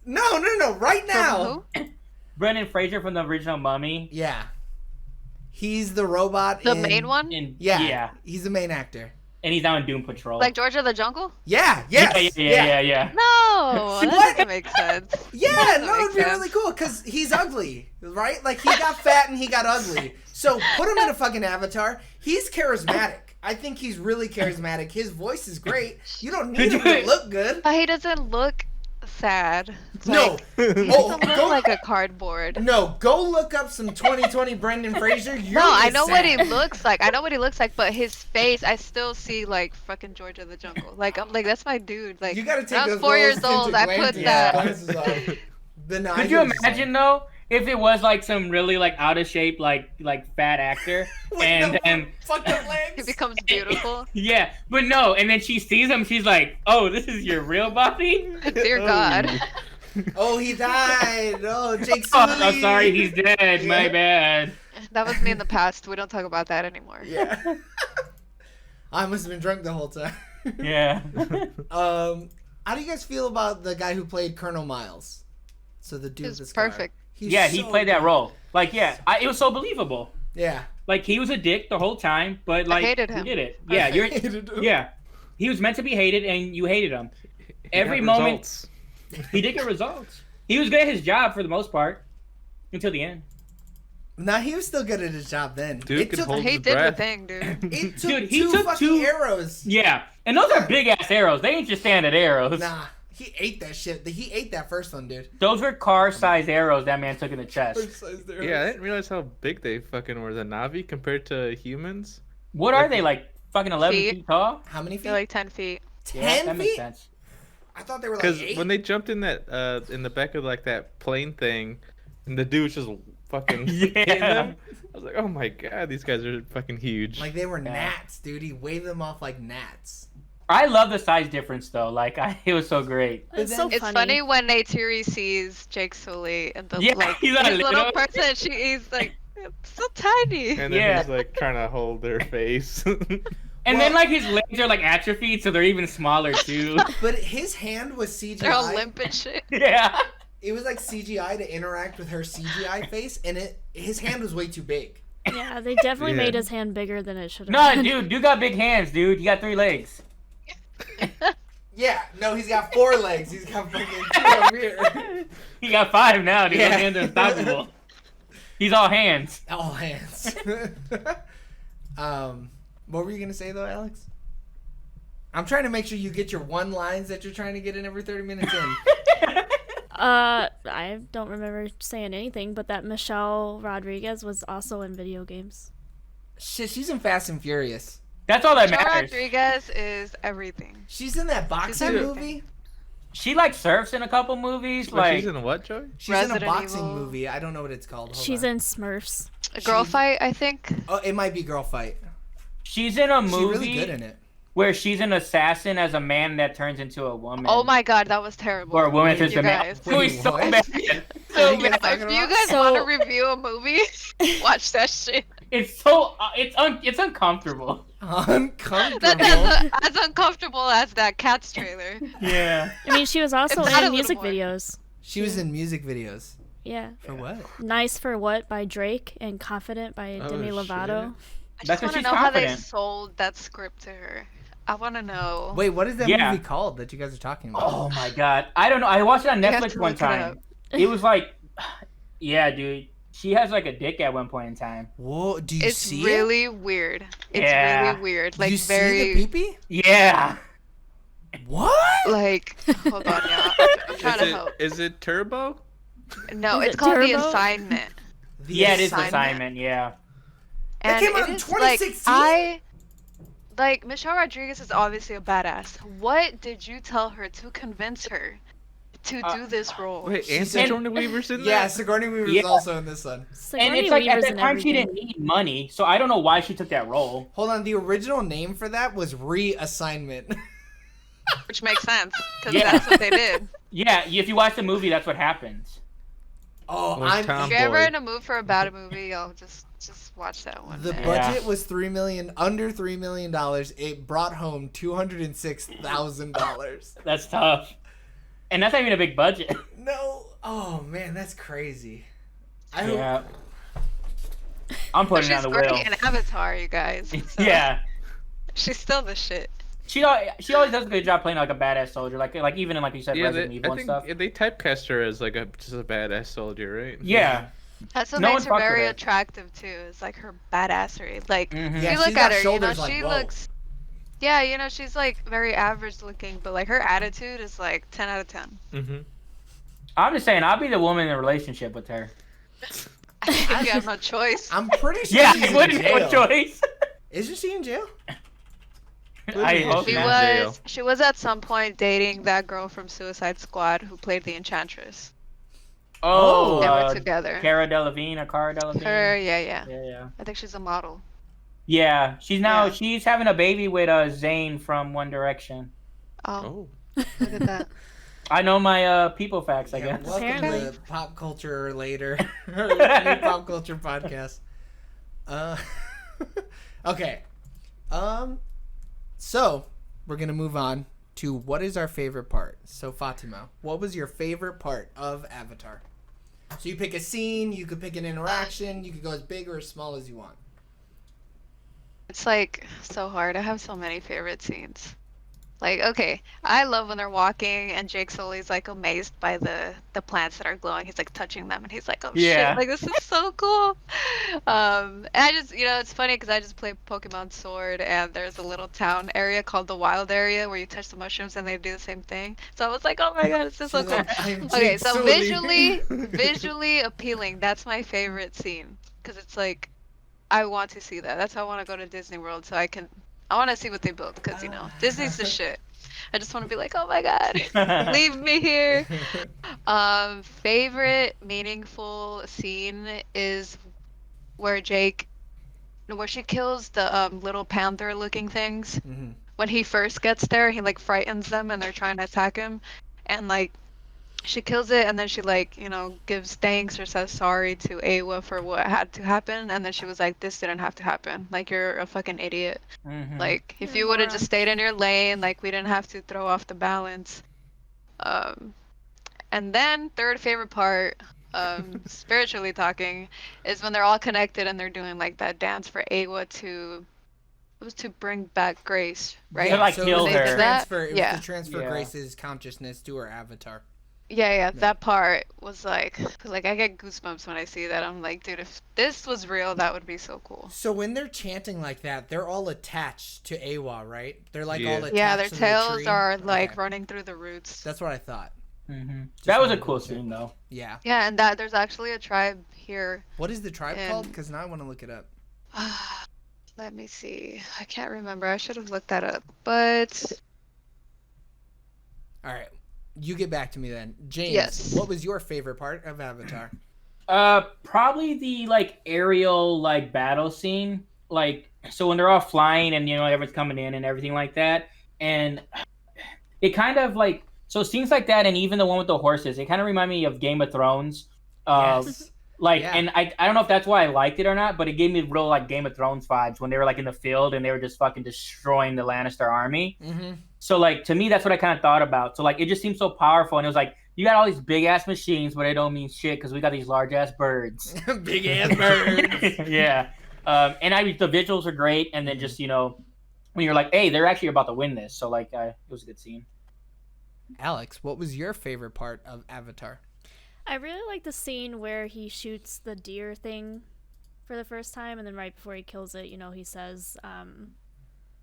No, right now. From who? Brendan Fraser from the original Mummy. Yeah, he's the robot. The in... main one? Yeah, he's the main actor. And he's now in Doom Patrol. Like George of the Jungle? Yeah, yes, Yeah. No, that What? doesn't make sense. Yeah, Doesn't no, make it'd be sense. really cool because he's ugly, right? Like he got fat and he got ugly. So put him in a fucking Avatar. He's charismatic. I think he's really charismatic. His voice is great. You don't need him to look good. But he doesn't look sad. It's No, Like, he Oh, doesn't look go- like a cardboard. no, go look up some 2020 Brendan Fraser. You're No, I just know what he sad. looks like. I know what he looks like, but his face, I still see like fucking George of the Jungle. Like I'm like, that's my dude. Like You gotta take when I was those 4 years rose-tinted old, I put glasses- that. glasses on. But no, I Could get you what you're saying. imagine though if it was like some really like out of shape like fat actor With and no then fucking He legs. becomes beautiful. yeah, but no, and then she sees him, she's like, oh, this is your real body? Dear God. Oh, he died. Oh, Jake Oh, Sully. I'm sorry, he's dead. My Yeah. bad. That was me in the past. We don't talk about that anymore. Yeah. I must have been drunk the whole time. Yeah. How do you guys feel about the guy who played Colonel Miles? So the dude He's with the scar. perfect. He's Yeah, he so played that good. role. Like, yeah, it was so believable. Yeah. Like he was a dick the whole time, but like hated he him. did it. Yeah, you're. Yeah, he was meant to be hated, and you hated him. Every Got moment results. he did get results. He was good at his job for the most part until the end. Nah, he was still good at his job then. Dude it could took, hold He his did the breath. thing, dude. it took Dude, he two took fucking two- arrows. Yeah, and those are big ass arrows. They ain't just standard arrows. Nah, he ate that shit. He ate that first one, dude. Those were car-sized arrows that man took in the chest. Yeah, I didn't realize how big they fucking were. The Navi compared to humans. What are they, like fucking 11 Feet. feet tall? How many feet? They're like 10 feet. 10 Yeah, that makes feet? sense. I thought they were like Because 8. when they jumped in that in the back of like that plane thing, and the dude was just fucking hitting Yeah. them, I was like, oh my god, these guys are fucking huge. Like they were Yeah. gnats, dude. He waved them off like gnats. I love the size difference though. Like it was so great. But It's then- so It's funny. funny when Neytiri sees Jake Sully and the Yeah, like he's not his little little. person. He's like so tiny. and then Yeah. he's like trying to hold their face. And Well- then like his legs are like atrophied, so they're even smaller too. But his hand was CGI. They're all limp and shit. Yeah. It was like CGI to interact with her CGI face, and his hand was way too big. Yeah, they definitely Yeah. made his hand bigger than it should have No, been. dude got big hands, dude. You got 3 legs. Yeah, no, he's got 4 legs. He's got fucking 2 over here. He got 5 now, dude. Yeah. Those hands are unstoppable. He's all hands. All hands. What were you gonna say though, Alex? I'm trying to make sure you get your one lines that you're trying to get in every 30 minutes in. I don't remember saying anything, but that Michelle Rodriguez was also in video games. Shit, she's in Fast and Furious. That's all that Michelle matters. Rodriguez is everything. She's in that boxing everything. movie. She like surfs in a couple movies. But Like she's in what, Joey? She's in a Resident boxing Evil. movie. I don't know what it's called. Hold She's on. in Smurfs. A girl fight, I think. Oh, it might be Girl Fight. she's in a She's movie really good in it. where she's an assassin as a man that turns into a woman. Oh my god, that was terrible. Or a woman Wait, turns you to a man. guys. It was so Wait, bad. what? So What are you guys bad. talking If you about? guys So- want to review a movie, watch that shit. It's so it's uncomfortable. Uncomfortable. That's as uncomfortable as that Cats trailer. Yeah. I mean, she was also It's not a in little music more. videos. She was in music videos. Yeah. For what? Nice for What by Drake and Confident by Oh, Demi Lovato. I That's just when want to she's know how they confident. sold that script to her. I want to know. Wait, what is that Yeah. movie called that you guys are talking about? Oh my god. I don't know. I watched it on You have Netflix to one look it time. up. It was like, yeah, dude. She has like a dick at one point in time. Whoa, do you It's see it? really weird. It's Yeah. really weird. Do Like you very see the pee-pee? Yeah. What? like hold on, yeah. I'm trying to help. Is it Turbo? No, Is it's it called The Turbo? Assignment. The Yeah, it is Assignment. assignment. Yeah. That And came out it in is, 2016? like Michelle Rodriguez is obviously a badass. What did you tell her to convince her to do this role? Wait, and said- Sigourney Weaver's in Yeah, that? Sigourney Weaver's Yeah. also in this one. And Sigourney it's like at Weaver's that in time she everything. didn't need money, so I don't know why she took that role. Hold on, the original name for that was Reassignment. Which makes sense because Yeah. that's what they did. Yeah, if you watch the movie, that's what happens. Oh, Well, I'm. Tom- If you're ever boy. in a mood for a bad movie, I'll just watch that one. The day. budget was under $3 million. It brought home $206,000. That's tough. And that's not even a big budget. No. Oh man, that's crazy. I hope. Yeah. I'm But putting it she's on the great wheel. in Avatar, you guys. So Yeah. she's still the shit. She always does a good job playing like a badass soldier, like even in like you said, Yeah, Resident they, Evil I and think stuff. they typecast her as like just a badass soldier, right? Yeah. That's what No makes one her fucked with very her. attractive too. Is like her badassery. Like Mhm. if Yeah, you she's look got at her, you know, shoulders like, she whoa. looks. Yeah, you know, she's like very average looking, but like her attitude is like 10 out of 10. Mm-hmm. I'm just saying, I'll be the woman in a relationship with her. If you have no choice. I'm pretty sure Yeah, she's I in wouldn't have a jail. choice. Isn't she in jail? I hope She in not. jail. she was at some point dating that girl from Suicide Squad who played the Enchantress. Oh, They were together. Cara Delevingne or Cara Delevingne. Her, yeah. Yeah. I think she's a model. Yeah, Yeah. she's having a baby with Zayn from One Direction. Oh, Oh. look at that. I know my people facts, I Yeah, guess. welcome Apparently. to Pop Culture Later, new Pop Culture podcast. Okay, so we're gonna move on to what is our favorite part. So Fatima, what was your favorite part of Avatar? So you pick a scene, you could pick an interaction, you could go as big or as small as you want. It's like so hard. I have so many favorite scenes. Like, okay, I love when they're walking and Jake Sully's like amazed by the plants that are glowing. He's like touching them and he's like, oh shit, Yeah. like this is so cool. And I just, it's funny because I just play Pokemon Sword and there's a little town area called the Wild Area where you touch the mushrooms and they do the same thing. So I was like, oh my god, it's just so She's cool. like, I'm Okay, Jake so Sully. visually appealing. That's my favorite scene because it's like I want to see that. That's how I want to go to Disney World so I want to see what they built because Disney's the shit. I just want to be like, oh my god, leave me here. Favorite meaningful scene is where she kills the little panther-looking things. Mm-hmm. When he first gets there, he like frightens them and they're trying to attack him, and like she kills it and then she like gives thanks or says sorry to Awa for what had to happen, and then she was like, this didn't have to happen, like you're a fucking idiot. Like if you would have just stayed in your lane, like we didn't have to throw off the balance. And then third favorite part, spiritually talking, is when they're all connected and they're doing like that dance for Awa to bring back Grace, right? To, like, so kill it was her. the transfer, it Yeah. was to transfer Yeah. Grace's consciousness to her avatar. Yeah, that part was like I get goosebumps when I see that. I'm like, dude, if this was real, that would be so cool. So when they're chanting like that, they're all attached to Awa, right? They're like Yeah. all attached Yeah, their to the tails tree? are like Okay. running through the roots. That's what I thought. That was a wanted to cool check. scene, though. Yeah. Yeah, and that there's actually a tribe here. What is the tribe And- called? Because now I want to look it up. Let me see. I can't remember. I should have looked that up. But All right. You get back to me then. James, Yes. what was your favorite part of Avatar? Probably the like aerial like battle scene. Like, so when they're all flying and everyone's coming in and everything like that, and it kind of like, so scenes like that, and even the one with the horses, it kind of remind me of Game of Thrones. Yes. Like, Yeah. and I don't know if that's why I liked it or not, but it gave me real like Game of Thrones vibes when they were like in the field and they were just fucking destroying the Lannister army. Mm-hmm. So like, to me, that's what I kind of thought about. So like, it just seems so powerful, and it was like, you got all these big ass machines, but they don't mean shit because we got these large ass birds. Big ass birds. Yeah. And the visuals are great, and then just when you're like, hey, they're actually about to win this, so like, it was a good scene. Alex, what was your favorite part of Avatar? I really like the scene where he shoots the deer thing for the first time, and then right before he kills it, he says,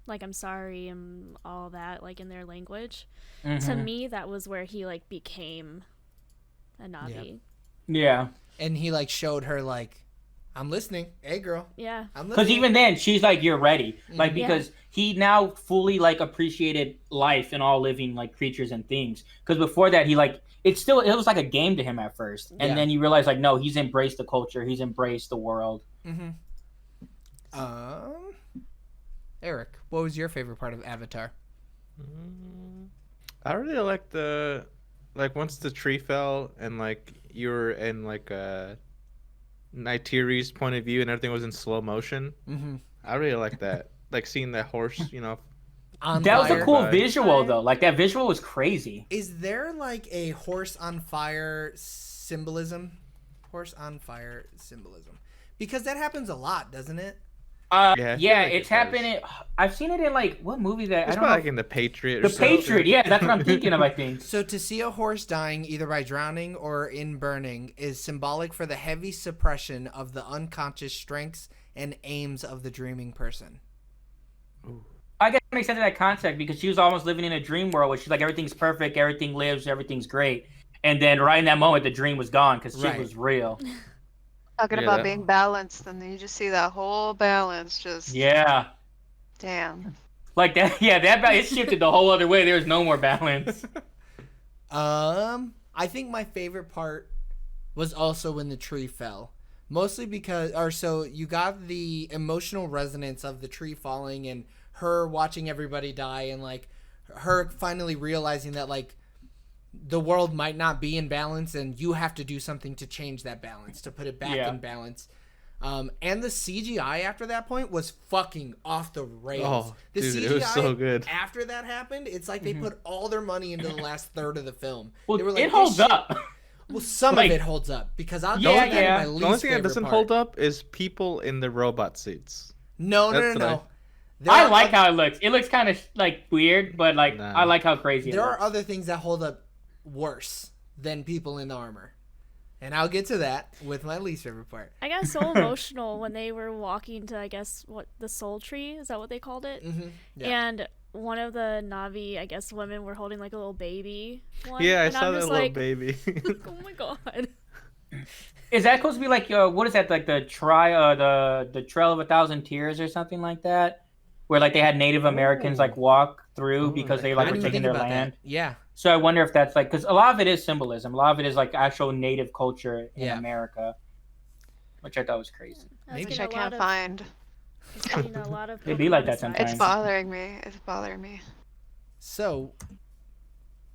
like, I'm sorry and all that, like, in their language. To me, that was where he, like, became a Navi. Yeah. And he like showed her like, I'm listening. Hey girl. Yeah. I'm listening. Because even then, she's like, you're ready. Like, Yeah. because he now fully like appreciated life and all living like creatures and things. Because before that, he like, it was like a game to him at first. And Yeah. then you realize like, no, he's embraced the culture. He's embraced the world. Mm-hmm. Eric, what was your favorite part of Avatar? I really like once the tree fell and like you were in like Neytiri's point of view and everything was in slow motion. Mm-hmm. I really like that. Like seeing that horse, On That was fire. a cool Fire. visual though. Like that visual was crazy. Is there like a horse on fire symbolism? Horse on fire symbolism. Because that happens a lot, doesn't it? Yeah, I feel like it's it happened. I've seen it in like what movie that it's I don't probably know. like in The Patriot. The or something. Patriot. Yeah, that's what I'm thinking of. I think. So to see a horse dying either by drowning or in burning is symbolic for the heavy suppression of the unconscious strengths and aims of the dreaming person. I guess it makes sense in that context because she was almost living in a dream world where she's like everything's perfect, everything lives, everything's great, and then right in that moment the dream was gone because Right. shit was real. talking Yeah, about that- being balanced, and then you just see that whole balance just Yeah, damn. like that. Yeah, it shifted the whole other way. There was no more balance. I think my favorite part was also when the tree fell. Mostly because, so you got the emotional resonance of the tree falling and her watching everybody die and like her finally realizing that like the world might not be in balance and you have to do something to change that balance, to put it back Yeah. in balance. And the CGI after that point was fucking off the rails. Oh, The dude, it was so good. After that happened, it's like they put all their money into the last third of the film. Well, They were like, it "This holds shit-" up. Well, some Like- of it holds up because I'll Yeah, go that yeah. my The least only thing that favorite doesn't part. hold up is people in the robot suits. No, no, That's no, what no. I like how it looks. It looks kind of like weird, but like Nah. I like how crazy it There looks. are other things that hold up worse than people in armor. And I'll get to that with my least favorite part. I got so emotional when they were walking to, I guess, the soul tree, is that what they called it? Mm-hmm. Yeah. And one of the Navi, I guess, women were holding like a little baby one. Yeah, I and saw I'm that just little like, baby. oh my god. Is that supposed to be like what is that, like the the Trail of a Thousand Tears or something like that, where like they had Native Americans like walk through Oh, because they I like I were didn't even taking think their about land. that. Yeah. So I wonder if that's like, because a lot of it is symbolism. A lot of it is like actual Native culture in Yeah. America, which I thought was crazy. I was Maybe. Which getting I a lot can't of, find. I was getting a lot of It'd be like that Pocahontas sometimes. It's vibes. bothering me. It's bothering me. So,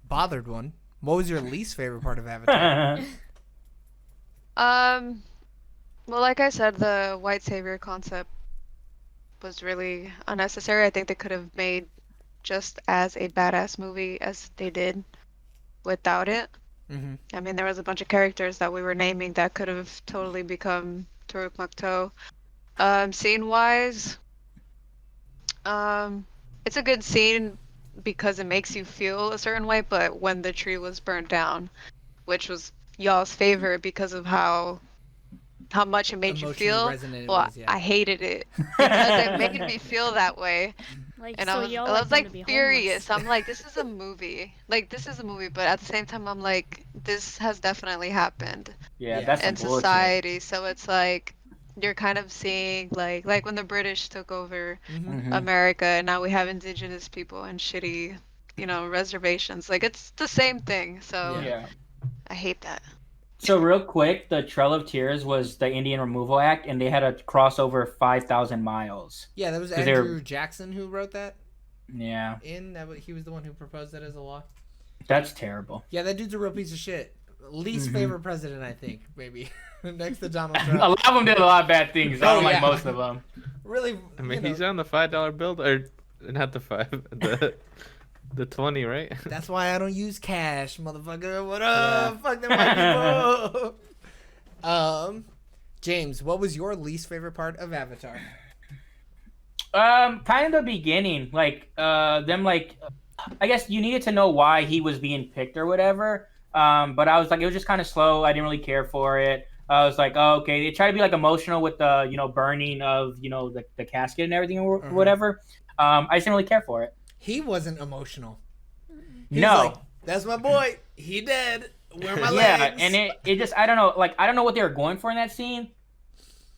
bothered one. What was your least favorite part of Avatar? Well, like I said, the white savior concept was really unnecessary. I think they could have made just as a badass movie as they did without it. Mm-hmm. I mean, there was a bunch of characters that we were naming that could have totally become Turuk Makto. Scene-wise, it's a good scene because it makes you feel a certain way, but when the tree was burnt down, which was y'all's favorite because of how much it made you feel, resonant it well, was, yeah. I hated it because it made me feel that way. Like, And so I y'all was them to like be furious. homeless. I'm like, this is a movie. Like, this is a movie, but at the same time, I'm like, this has definitely happened Yeah, Yeah. that's in some bullshit. society. So it's like you're kind of seeing like when the British took over Mm-hmm. Mhm. America, and now we have indigenous people and shitty, reservations. Like, it's the same thing. So Yeah. I hate that. So real quick, the Trail of Tears was the Indian Removal Act, and they had to cross over 5,000 miles. Yeah, that was 'Cause they were- Andrew Jackson who wrote that. Yeah, He was the one who proposed that as a law. that's terrible. Yeah, that dude's a real piece of shit. Least Mhm. favorite president, I think, maybe. Next to Donald A Trump. lot of them did a lot of bad things. I Oh, don't yeah. like most of them. Really, I mean, you he's know, on the $5 bill, or not the 5, the 20, right? that's why I don't use cash, motherfucker. What up? Fuck them white people. James, what was your least favorite part of Avatar? Kind of the beginning, like them, like I guess you needed to know why he was being picked or whatever. But I was like, it was just kind of slow. I didn't really care for it. I was like, oh, okay. They try to be like emotional with the burning of the casket and everything or Uh-huh. whatever. I just didn't really care for it. He wasn't emotional. He No. was like, that's my boy. He dead. Where are my Yeah, legs? and it just, I don't know, like I don't know what they were going for in that scene,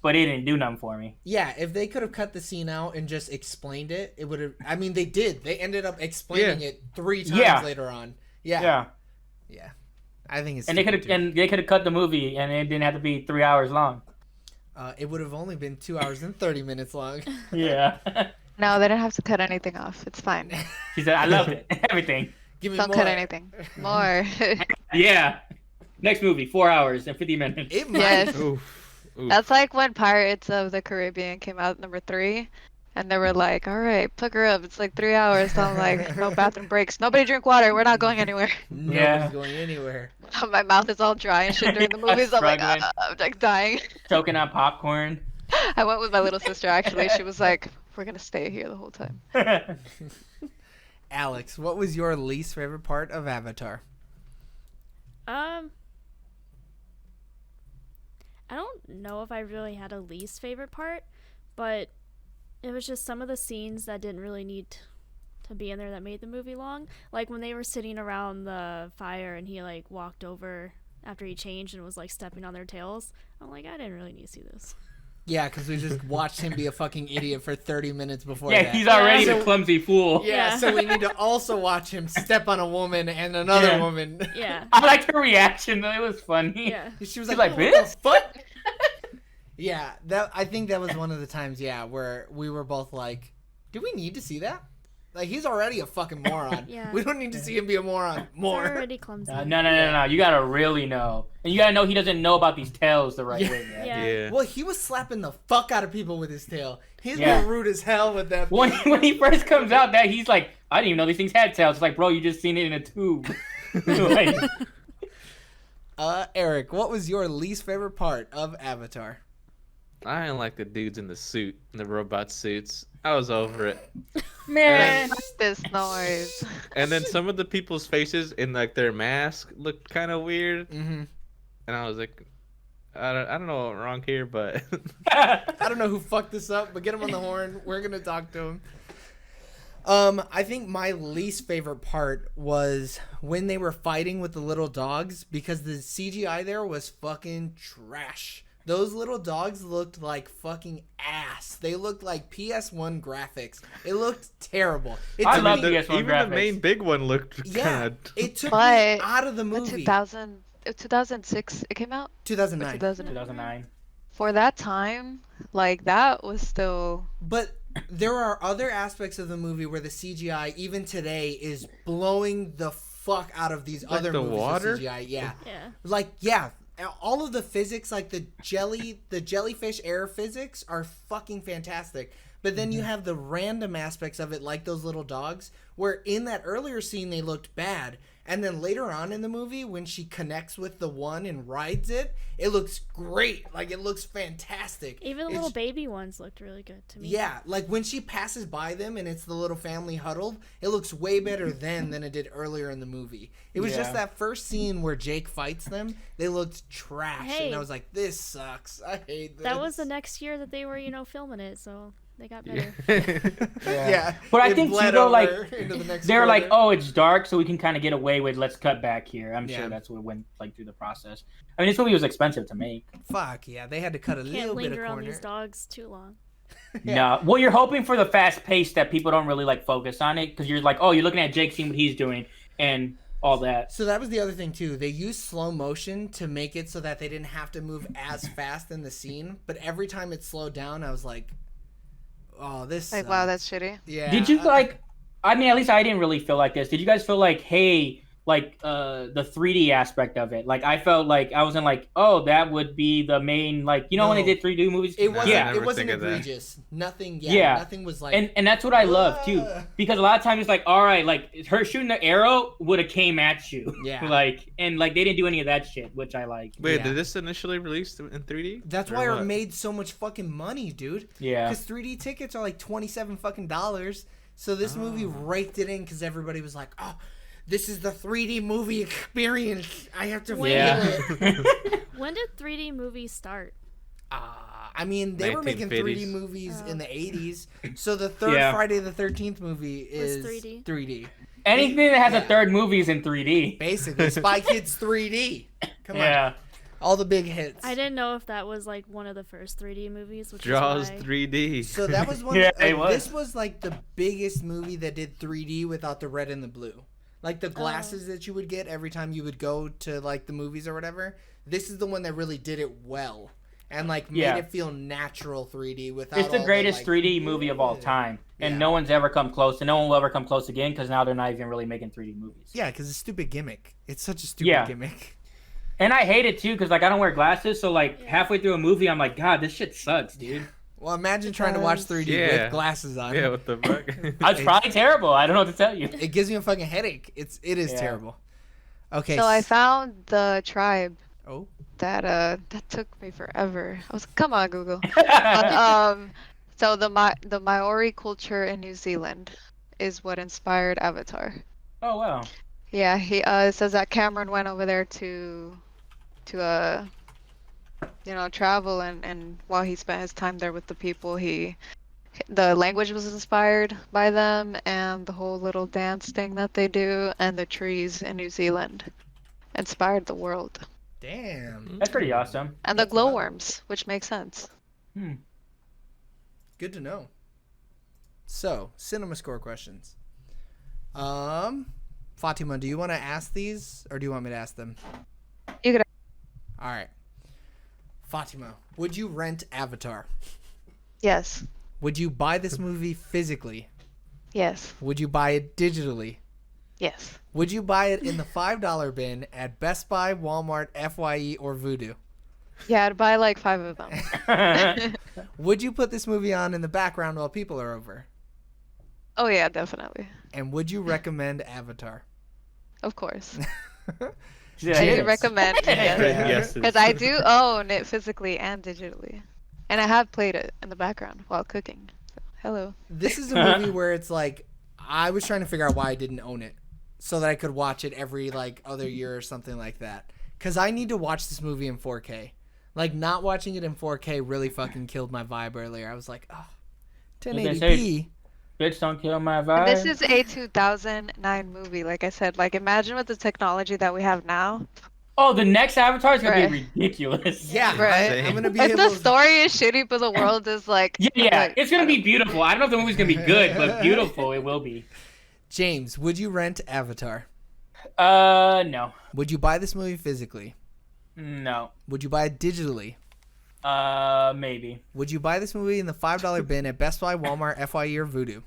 but it didn't do nothing for me. Yeah, if they could have cut the scene out and just explained it, it would have. I mean, they did. They ended up explaining it 3 times Yeah. later on. Yeah. Yeah, Yeah. I think it's. and they could have cut the movie, and it didn't have to be 3 hours long. It would have only been 2 hours and 30 minutes long. Yeah, No, they didn't have to cut anything off. It's fine. she said, I loved it, everything. Give me Don't more. cut anything. More. Yeah, next movie, 4 hours and 50 minutes. It might. Yes. Oof. That's like when Pirates of the Caribbean came out number 3, and they were like, "All right, pick her up. It's like 3 hours." So I'm like, "No bathroom breaks. Nobody drink water. We're not going anywhere." Nobody's Yeah. going anywhere. My mouth is all dry and shit during the Yeah, movies. I'm like, struggling. I'm like dying. Choking on popcorn. I went with my little sister actually. She was like, "We're gonna stay here the whole time." Alex, what was your least favorite part of Avatar? I don't know if I really had a least favorite part, but it was just some of the scenes that didn't really need to be in there that made the movie long. Like when they were sitting around the fire and he like walked over after he changed and was like stepping on their tails. I'm like, I didn't really need to see this. Yeah, because we just watched him be a fucking idiot for 30 minutes before Yeah, that. he's already Yeah. the clumsy fool. Yeah, Yeah. so we need to also watch him step on a woman and another Yeah. woman. Yeah. I liked her reaction though. It was funny. Yeah. She was She's like, like, "What "Bitch?" the fuck?" Yeah, I think that was one of the times, yeah, where we were both like, do we need to see that? Like, he's already a fucking moron. Yeah. We don't need to see him be a moron more. They're already clumsy. No. You gotta really know, and you gotta know he doesn't know about these tails the right Yeah. way. Yet. Yeah. Yeah. Well, he was slapping the fuck out of people with his tail. He's Yeah. been rude as hell with that. When he first comes out, that he's like, I didn't even know these things had tails. It's like, bro, you just seen it in a tube. Like, Eric, what was your least favorite part of Avatar? I didn't like the dudes in the robot suits. I was over it. Man. What's this noise? And then some of the people's faces in like their mask looked kind of weird, Mm-hmm. and I was like, I don't know what wrong here, but I don't know who fucked this up, but get him on the horn. We're gonna talk to him. I think my least favorite part was when they were fighting with the little dogs because the CGI there was fucking trash. Those little dogs looked like fucking ass. They looked like PS1 graphics. It looked terrible. I love the, PS1 even graphics. the main big one looked Yeah, kind of. it took me But out of the The movie. 2006 it came out? 2009. 2009. For that time, like that was still But there are other aspects of the movie where the CGI, even today, is blowing the fuck out of these Like other the movies water? with CGI. Yeah. Yeah. Like, yeah. All of the physics, like the jellyfish air physics are fucking fantastic. But then you have the random aspects of it, like those little dogs, where in that earlier scene they looked bad. And then later on in the movie, when she connects with the one and rides it, it looks great. Like, it looks fantastic. Even the It's- little baby ones looked really good to me. Yeah, like when she passes by them and it's the little family huddled, it looks way better then than it did earlier in the movie. It was just Yeah. that first scene where Jake fights them, they looked trash. Hey. And I was like, this sucks. I hate this. That was the next year that they were, filming it, so they got better. Yeah. But I it think, too, bled though, like, over into the next They're like, quarter. oh, it's dark, so we can kind of get away with let's cut back here. I'm Yeah. sure that's what went like through the process. I mean, this movie was expensive to make. Fuck, yeah. They had to cut a Can't little bit of linger on corner. these dogs too long. No, well, you're hoping for the fast pace that people don't really like focus on it because you're like, oh, you're looking at Jake seeing what he's doing and all that. So that was the other thing, too. They used slow motion to make it so that they didn't have to move as fast in the scene. But every time it slowed down, I was like, oh, this like sucks. wow, that's shitty. Yeah. Did you like? I mean, at least I didn't really feel like this. Did you guys feel like, hey, like the 3D aspect of it? Like I felt like I wasn't like, oh, that would be the main when No. they did 3D movies. It wasn't. Yeah. It wasn't Never think of that. egregious. Nothing. Yeah, Yeah. Nothing was like. And that's what I love too, "Whoa." because a lot of times it's like, all right, like her shooting the arrow would have came at you, Yeah. and they didn't do any of that shit, which I like. Wait, Yeah. did this initially release in 3D? That's Or why what? it made so much fucking money, dude. Yeah, Because 3D tickets are like $27 fucking dollars. So this movie raked it in because everybody was like, "Oh, this is the 3D movie experience. I have to feel yeah. it." When did 3D movies start? I mean, they were making 3D 1950s. movies in the 80s. So the third Yeah. Friday the 13th movie is 3D. 3D. Anything that has Yeah. a third movie is in 3D. Basically, Spy Kids 3D. Come on. Yeah, All the big hits. I didn't know if that was like one of the first 3D movies, which Jaws is why... 3D. So that was one. Yeah, it was. This was like the biggest movie that did 3D without the red and the blue. Like the glasses that you would get every time you would go to like the movies or whatever. This is the one that really did it well and like made Yeah. it feel natural 3D without. it's the all greatest like, 3D movie of all time, and Yeah. no one's ever come close, and no one will ever come close again because now they're not even really making 3D movies. Yeah, because it's a stupid gimmick. It's such a stupid Yeah. gimmick. And I hate it too because I don't wear glasses, so like halfway through a movie, I'm like, God, this shit sucks, dude. Well, imagine trying to watch 3D Yeah. with glasses on. Yeah, what the fuck? It's probably terrible. I don't know what to tell you. It gives me a fucking headache. It is Yeah. terrible. Okay. So I found the tribe Oh. that took me forever. I was come on Google. But, so the Maori culture in New Zealand is what inspired Avatar. Oh wow. Yeah, he says that Cameron went over there to travel and while he spent his time there with the people, the language was inspired by them and the whole little dance thing that they do and the trees in New Zealand inspired the world. Damn. That's pretty awesome. And the That's wild. glowworms, which makes sense. Good to know. So, cinema score questions. Fatima, do you want to ask these or do you want me to ask them? You could All right. Fatima, would you rent Avatar? Yes. Would you buy this movie physically? Yes. Would you buy it digitally? Yes. Would you buy it in the $5 bin at Best Buy, Walmart, FYE, or Vudu? Yeah, I'd buy like 5 of them. Would you put this movie on in the background while people are over? Oh yeah, definitely. And would you recommend Avatar? Of course. Yeah, I Yes. do recommend it. Yeah. Yes. Because I do own it physically and digitally. And I have played it in the background while cooking. Hello. This is a movie where it's like I was trying to figure out why I didn't own it, so that I could watch it every like other year or something like that. Because I need to watch this movie in 4K. Like not watching it in 4K really fucking killed my vibe earlier. I was like, oh, 1080p. Bitch, don't kill my vibe. This is a 2009 movie. Like I said, like imagine with the technology that we have now. Oh, the next Avatar is gonna Right. be ridiculous. Yeah, Right. I'm gonna be If able. the story is shitty, but the world is like, Yeah, like, it's gonna be beautiful. I don't know if the movie's gonna be good, but beautiful it will be. James, would you rent Avatar? No. Would you buy this movie physically? No. Would you buy it digitally? Maybe. Would you buy this movie in the $5 bin at Best Buy, Walmart, FYE, or Vudu?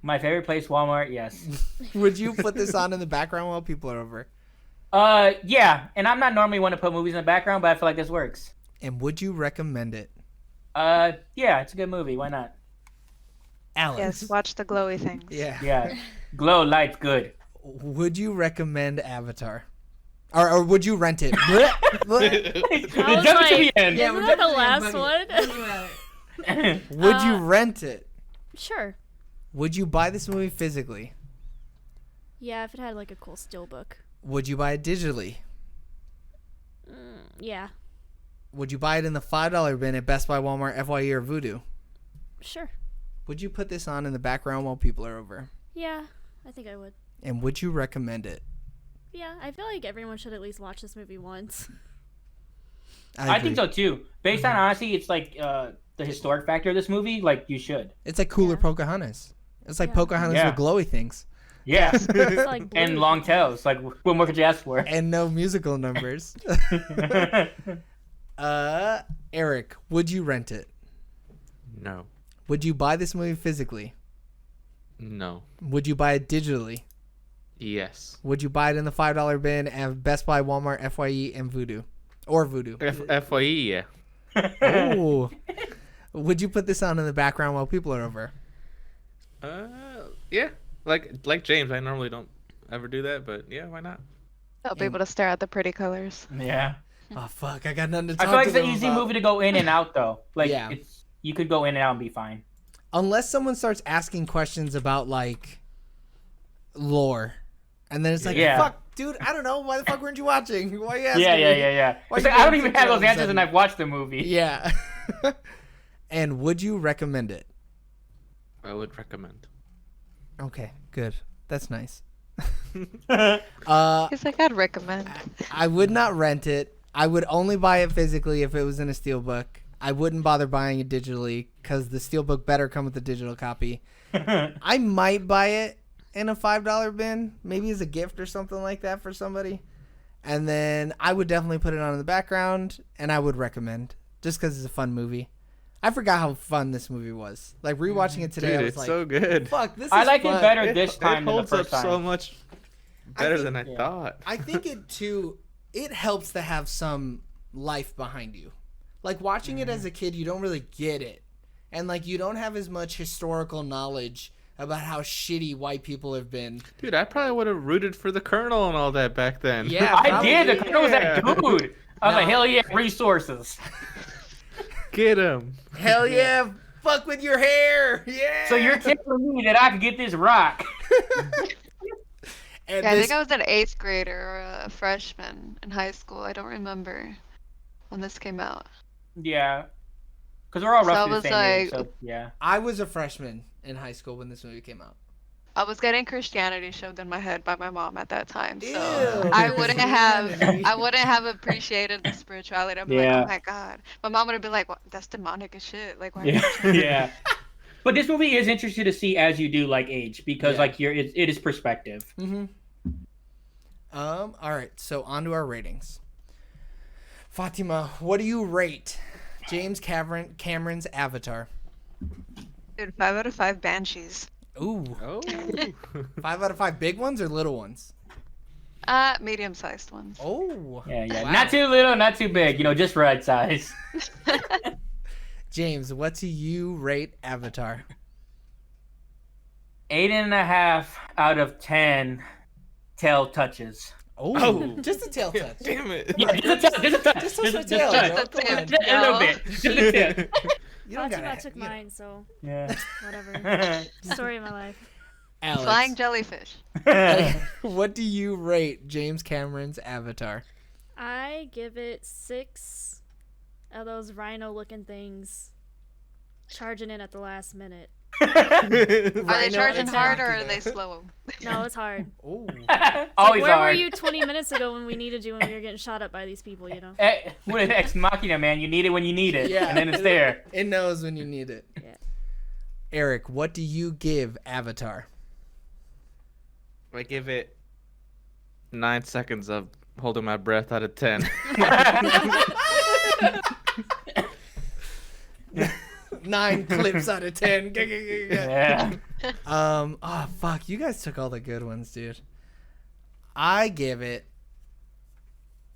My favorite place, Walmart, yes. Would you put this on in the background while people are over? Yeah, and I'm not normally one to put movies in the background, but I feel like this works. And would you recommend it? Yeah, it's a good movie. Why not? Alex. yes, watch the glowy things. Yeah. Yeah. Glow, lights, good. Would you recommend Avatar? Or would you rent it? It I was jumps to like, the end. isn't that the last one? Would you rent it? Sure. Would you buy this movie physically? Yeah, if it had like a cool steelbook. Would you buy it digitally? Yeah. Would you buy it in the $5 bin at Best Buy, Walmart, FYE, or Vudu? Sure. Would you put this on in the background while people are over? Yeah, I think I would. And would you recommend it? Yeah, I feel like everyone should at least watch this movie once. I think so too. Based on honestly, it's like the historic factor of this movie. Like you should. It's like cooler Yeah. Pocahontas. It's like Yeah. Pocahontas Yeah. with glowy things. Yeah. It's like blue. And long tails. Like what more could you ask for? And no musical numbers. Eric, would you rent it? No. Would you buy this movie physically? No. Would you buy it digitally? Yes. Would you buy it in the $5 bin at Best Buy, Walmart, FYE, and Vudu? Or Vudu. FYE, yeah. Oh. Would you put this on in the background while people are over? Yeah. Like James, I normally don't ever do that, but yeah, why not? I'll be able to stare at the pretty colors. Yeah. Oh, fuck. I got nothing to I talk feel like to it's an them easy about. movie to go in and out though. Like Yeah. you could go in and out and be fine. Unless someone starts asking questions about, like, lore. And then it's like, Yeah. fuck, dude, I don't know. Why the fuck weren't you watching? Why are you asking Yeah. me? Why It's you like, I don't being even so have those jealous answers, of and me? I've watched the movie. Yeah. And would you recommend it? I would recommend. Okay, good. That's nice. He's like, I'd recommend. I would not rent it. I would only buy it physically if it was in a steelbook. I wouldn't bother buying it digitally because the steelbook better come with a digital copy. I might buy it in a $5 bin, maybe as a gift or something like that for somebody. And then I would definitely put it on in the background, and I would recommend just because it's a fun movie. I forgot how fun this movie was. Like rewatching it today, Dude, I was it's like, so good. "Fuck, this is I like fun." it better this It time than the holds up first time. so much better think- than I yeah. thought. I think it too. It helps to have some life behind you. Like watching it as a kid, you don't really get it, and like you don't have as much historical knowledge about how shitty white people have been. Dude, I probably would have rooted for the Colonel and all that back then. Yeah, I did. The probably. Colonel was that dude. I was like, Nah. hell yeah, resources. Get him. Hell yeah! Fuck with your hair, yeah. So you're telling me that I could get this rock? And Yeah, I this- think I was an 8th grader or a freshman in high school. I don't remember when this came out. Yeah. Because we're all So I roughly the was same age, like- so yeah. I was a freshman in high school when this movie came out. I was getting Christianity shoved in my head by my mom at that time, so Ew. I wouldn't have Christianity. I wouldn't have appreciated the spirituality. I'd be Yeah. like, oh my god. My mom would have been like, well, that's demonic as shit. Like, why? Yeah. Yeah. But this movie is interesting to see as you do like age because Yeah. like it is perspective. Mm-hmm. All right, so on to our ratings. Fatima, what do you rate James Cameron's Avatar? Dude, 5 out of 5 banshees. Ooh, Oh. 5 out of 5 big ones or little ones? Medium-sized ones. Oh, Yeah. wow. Not too little, not too big. Just right size. James, what do you rate Avatar? 8.5 out of 10 tail touches. Oh, just a tail touch. Damn it. Yeah, just a touch. Just touch my tail, Just bro. a Come on. tip. A little bit. Just a tip. You don't Fatima gotta. took you know. mine, so Yeah. whatever. Story of my life. Alex, Flying jellyfish. what do you rate James Cameron's Avatar? I give it 6 of those rhino-looking things charging in at the last minute. Are they Rhino charging Ex hard or are Machina. they slow? No, it's hard. Ooh. Always Where were hard. you 20 minutes ago when we needed you when we were getting shot up by these people, you know? With Ex Machina, man, you need it when you need it, Yeah. and then it's there. It knows when you need it. Yeah. Eric, what do you give Avatar? I give it 9 seconds of holding my breath out of 10. 9 clips out of 10. Yeah. Oh fuck, you guys took all the good ones, dude. I give it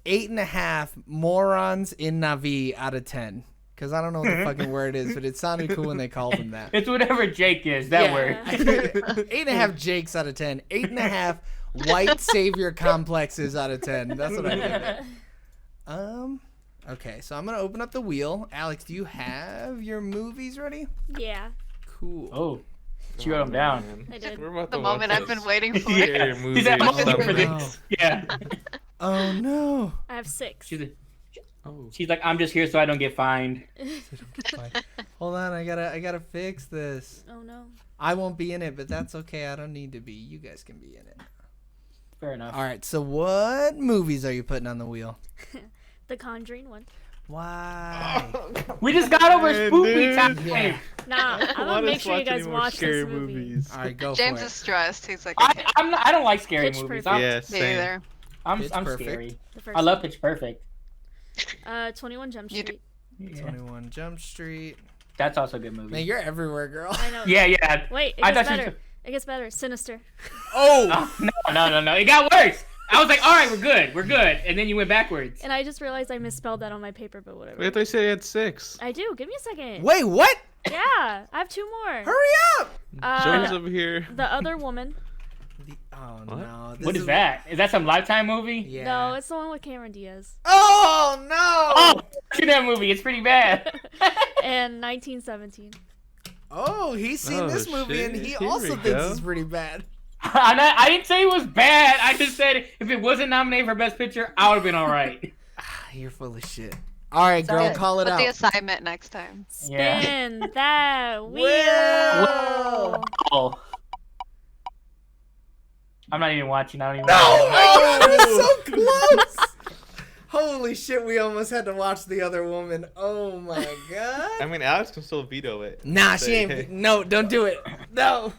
8.5 morons in Navi out of 10. Because I don't know what the fucking word is, but it sounded cool when they called him that. It's whatever Jake is, that word. 8.5 Jakes out of 10. 8.5 white savior complexes out of 10. That's what I give it. Okay, so I'm gonna open up the wheel. Alex, do you have your movies ready? Yeah, Cool. Oh, she wrote them down. Man. I did. We're about The to moment watch I've been this waiting for. scary Yeah. movie She's like, or I'm looking for something. this. Yeah. Oh no. I have 6. She's like, I'm just here so I don't get fined. Hold on, I gotta fix this. Oh no. I won't be in it, but that's okay. I don't need to be. You guys can be in it. Fair enough. All right. So what movies are you putting on the wheel? The Conjuring one. Why? We just got over Man, spooky dude. time. Yeah. Nah, I'm Let gonna us make sure you watch any guys more watch scary this movie. All right, go James for is it. stressed. He's like, I can't. I don't like scary Pitch movies. Perfect. Yeah, Me same. either. I'm Pitch Perfect. scary. The first I love one. Pitch Perfect. 21 Jump You do- Street. Yeah. 21 Jump Street. That's also a good movie. Man, you're everywhere, girl. I know. Yeah, yeah. Wait, it I gets thought you better. It gets better. Sinister. Oh! Oh, no. It got worse. I was like, all right, we're good. And then you went backwards. And I just realized I misspelled that on my paper, but whatever. Wait, they say it had 6. I do. Give me a second. Wait, what? Yeah, I have 2 more. Hurry up! Jones over here. The Other Woman. Oh, What? no. What is that? Is that some Lifetime movie? Yeah. No, it's the one with Cameron Diaz. Oh, no! Oh, see that movie. It's pretty bad. And 1917. Oh, he's seen Oh, this movie, and shit. he Here also we thinks go. it's pretty bad. I didn't say it was bad. I just said if it wasn't nominated for Best Picture, I would have been all right. You're full of shit. All right, girl, Sorry. call it Put out. the assignment next time. Yeah. Spin that wheel. Whoa. Oh. I'm not even watching. I don't even Oh, it was so close. Holy shit, we almost had to watch The Other Woman. Oh my god. I mean, Alex can still veto it. Nah, she Say, ain't. hey. No, don't do it. No.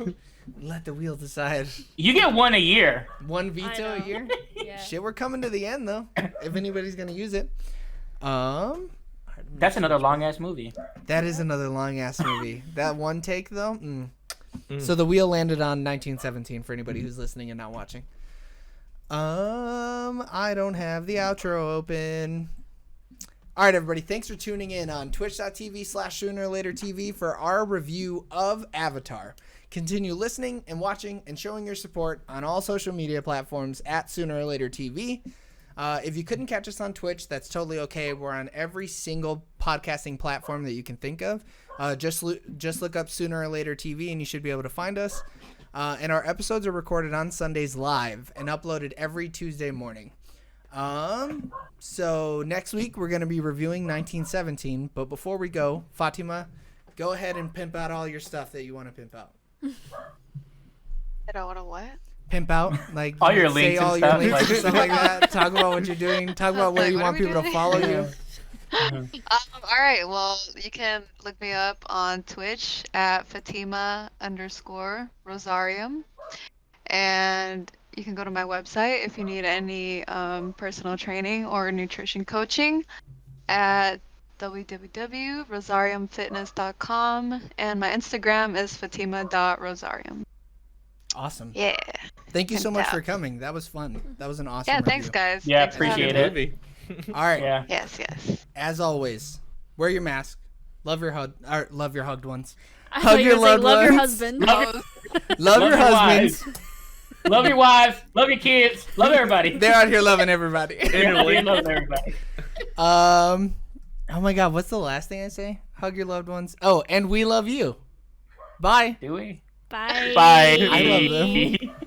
Let the wheel decide. You get one a year. One veto I a know. year? Yeah. Shit, we're coming to the end though. If anybody's gonna use it. That's another long ass movie. That is another long ass movie. That one take though. So the wheel landed on 1917 for anybody who's listening and not watching. I don't have the outro open. All right, everybody. Thanks for tuning in on twitch.tv/SoonerLaterTV for our review of Avatar. Continue listening and watching and showing your support on all social media platforms at SoonerLaterTV. If you couldn't catch us on Twitch, that's totally okay. We're on every single podcasting platform that you can think of. Just look up Sooner or Later TV and you should be able to find us. And our episodes are recorded on Sundays live and uploaded every Tuesday morning. So next week we're going to be reviewing 1917. But before we go, Fatima, go ahead and pimp out all your stuff that you want to pimp out. I don't want to what? Pimp out, like All your say links and all your stuff, links like- and stuff like that. Talk about what you're doing. Talk about where Like, you what want are we people to doing? follow you. All right. Well, you can look me up on Twitch at Fatima_Rosarium, and you can go to my website if you need any personal training or nutrition coaching at www.rosariumfitness.com, and my Instagram is fatima.rosarium. Awesome. Yeah. Thank you so much Pimped for out. coming. That was fun. That was an awesome Yeah. Thanks, review. guys. Yeah, Thanks for having appreciate me. it. Movie. All right. Yeah. Yes. Yes. As always, wear your mask. Love your love your hugged ones. I Hug thought you your were gonna say, loved love your ones. husband. Love Love your wives. husbands. Love your wives. Love your kids. Love everybody. They're out here loving everybody. Yeah, love everybody. Oh my God, what's the last thing I say? Hug your loved ones. Oh, and we love you. Bye. Do we? Bye. Bye. I love them.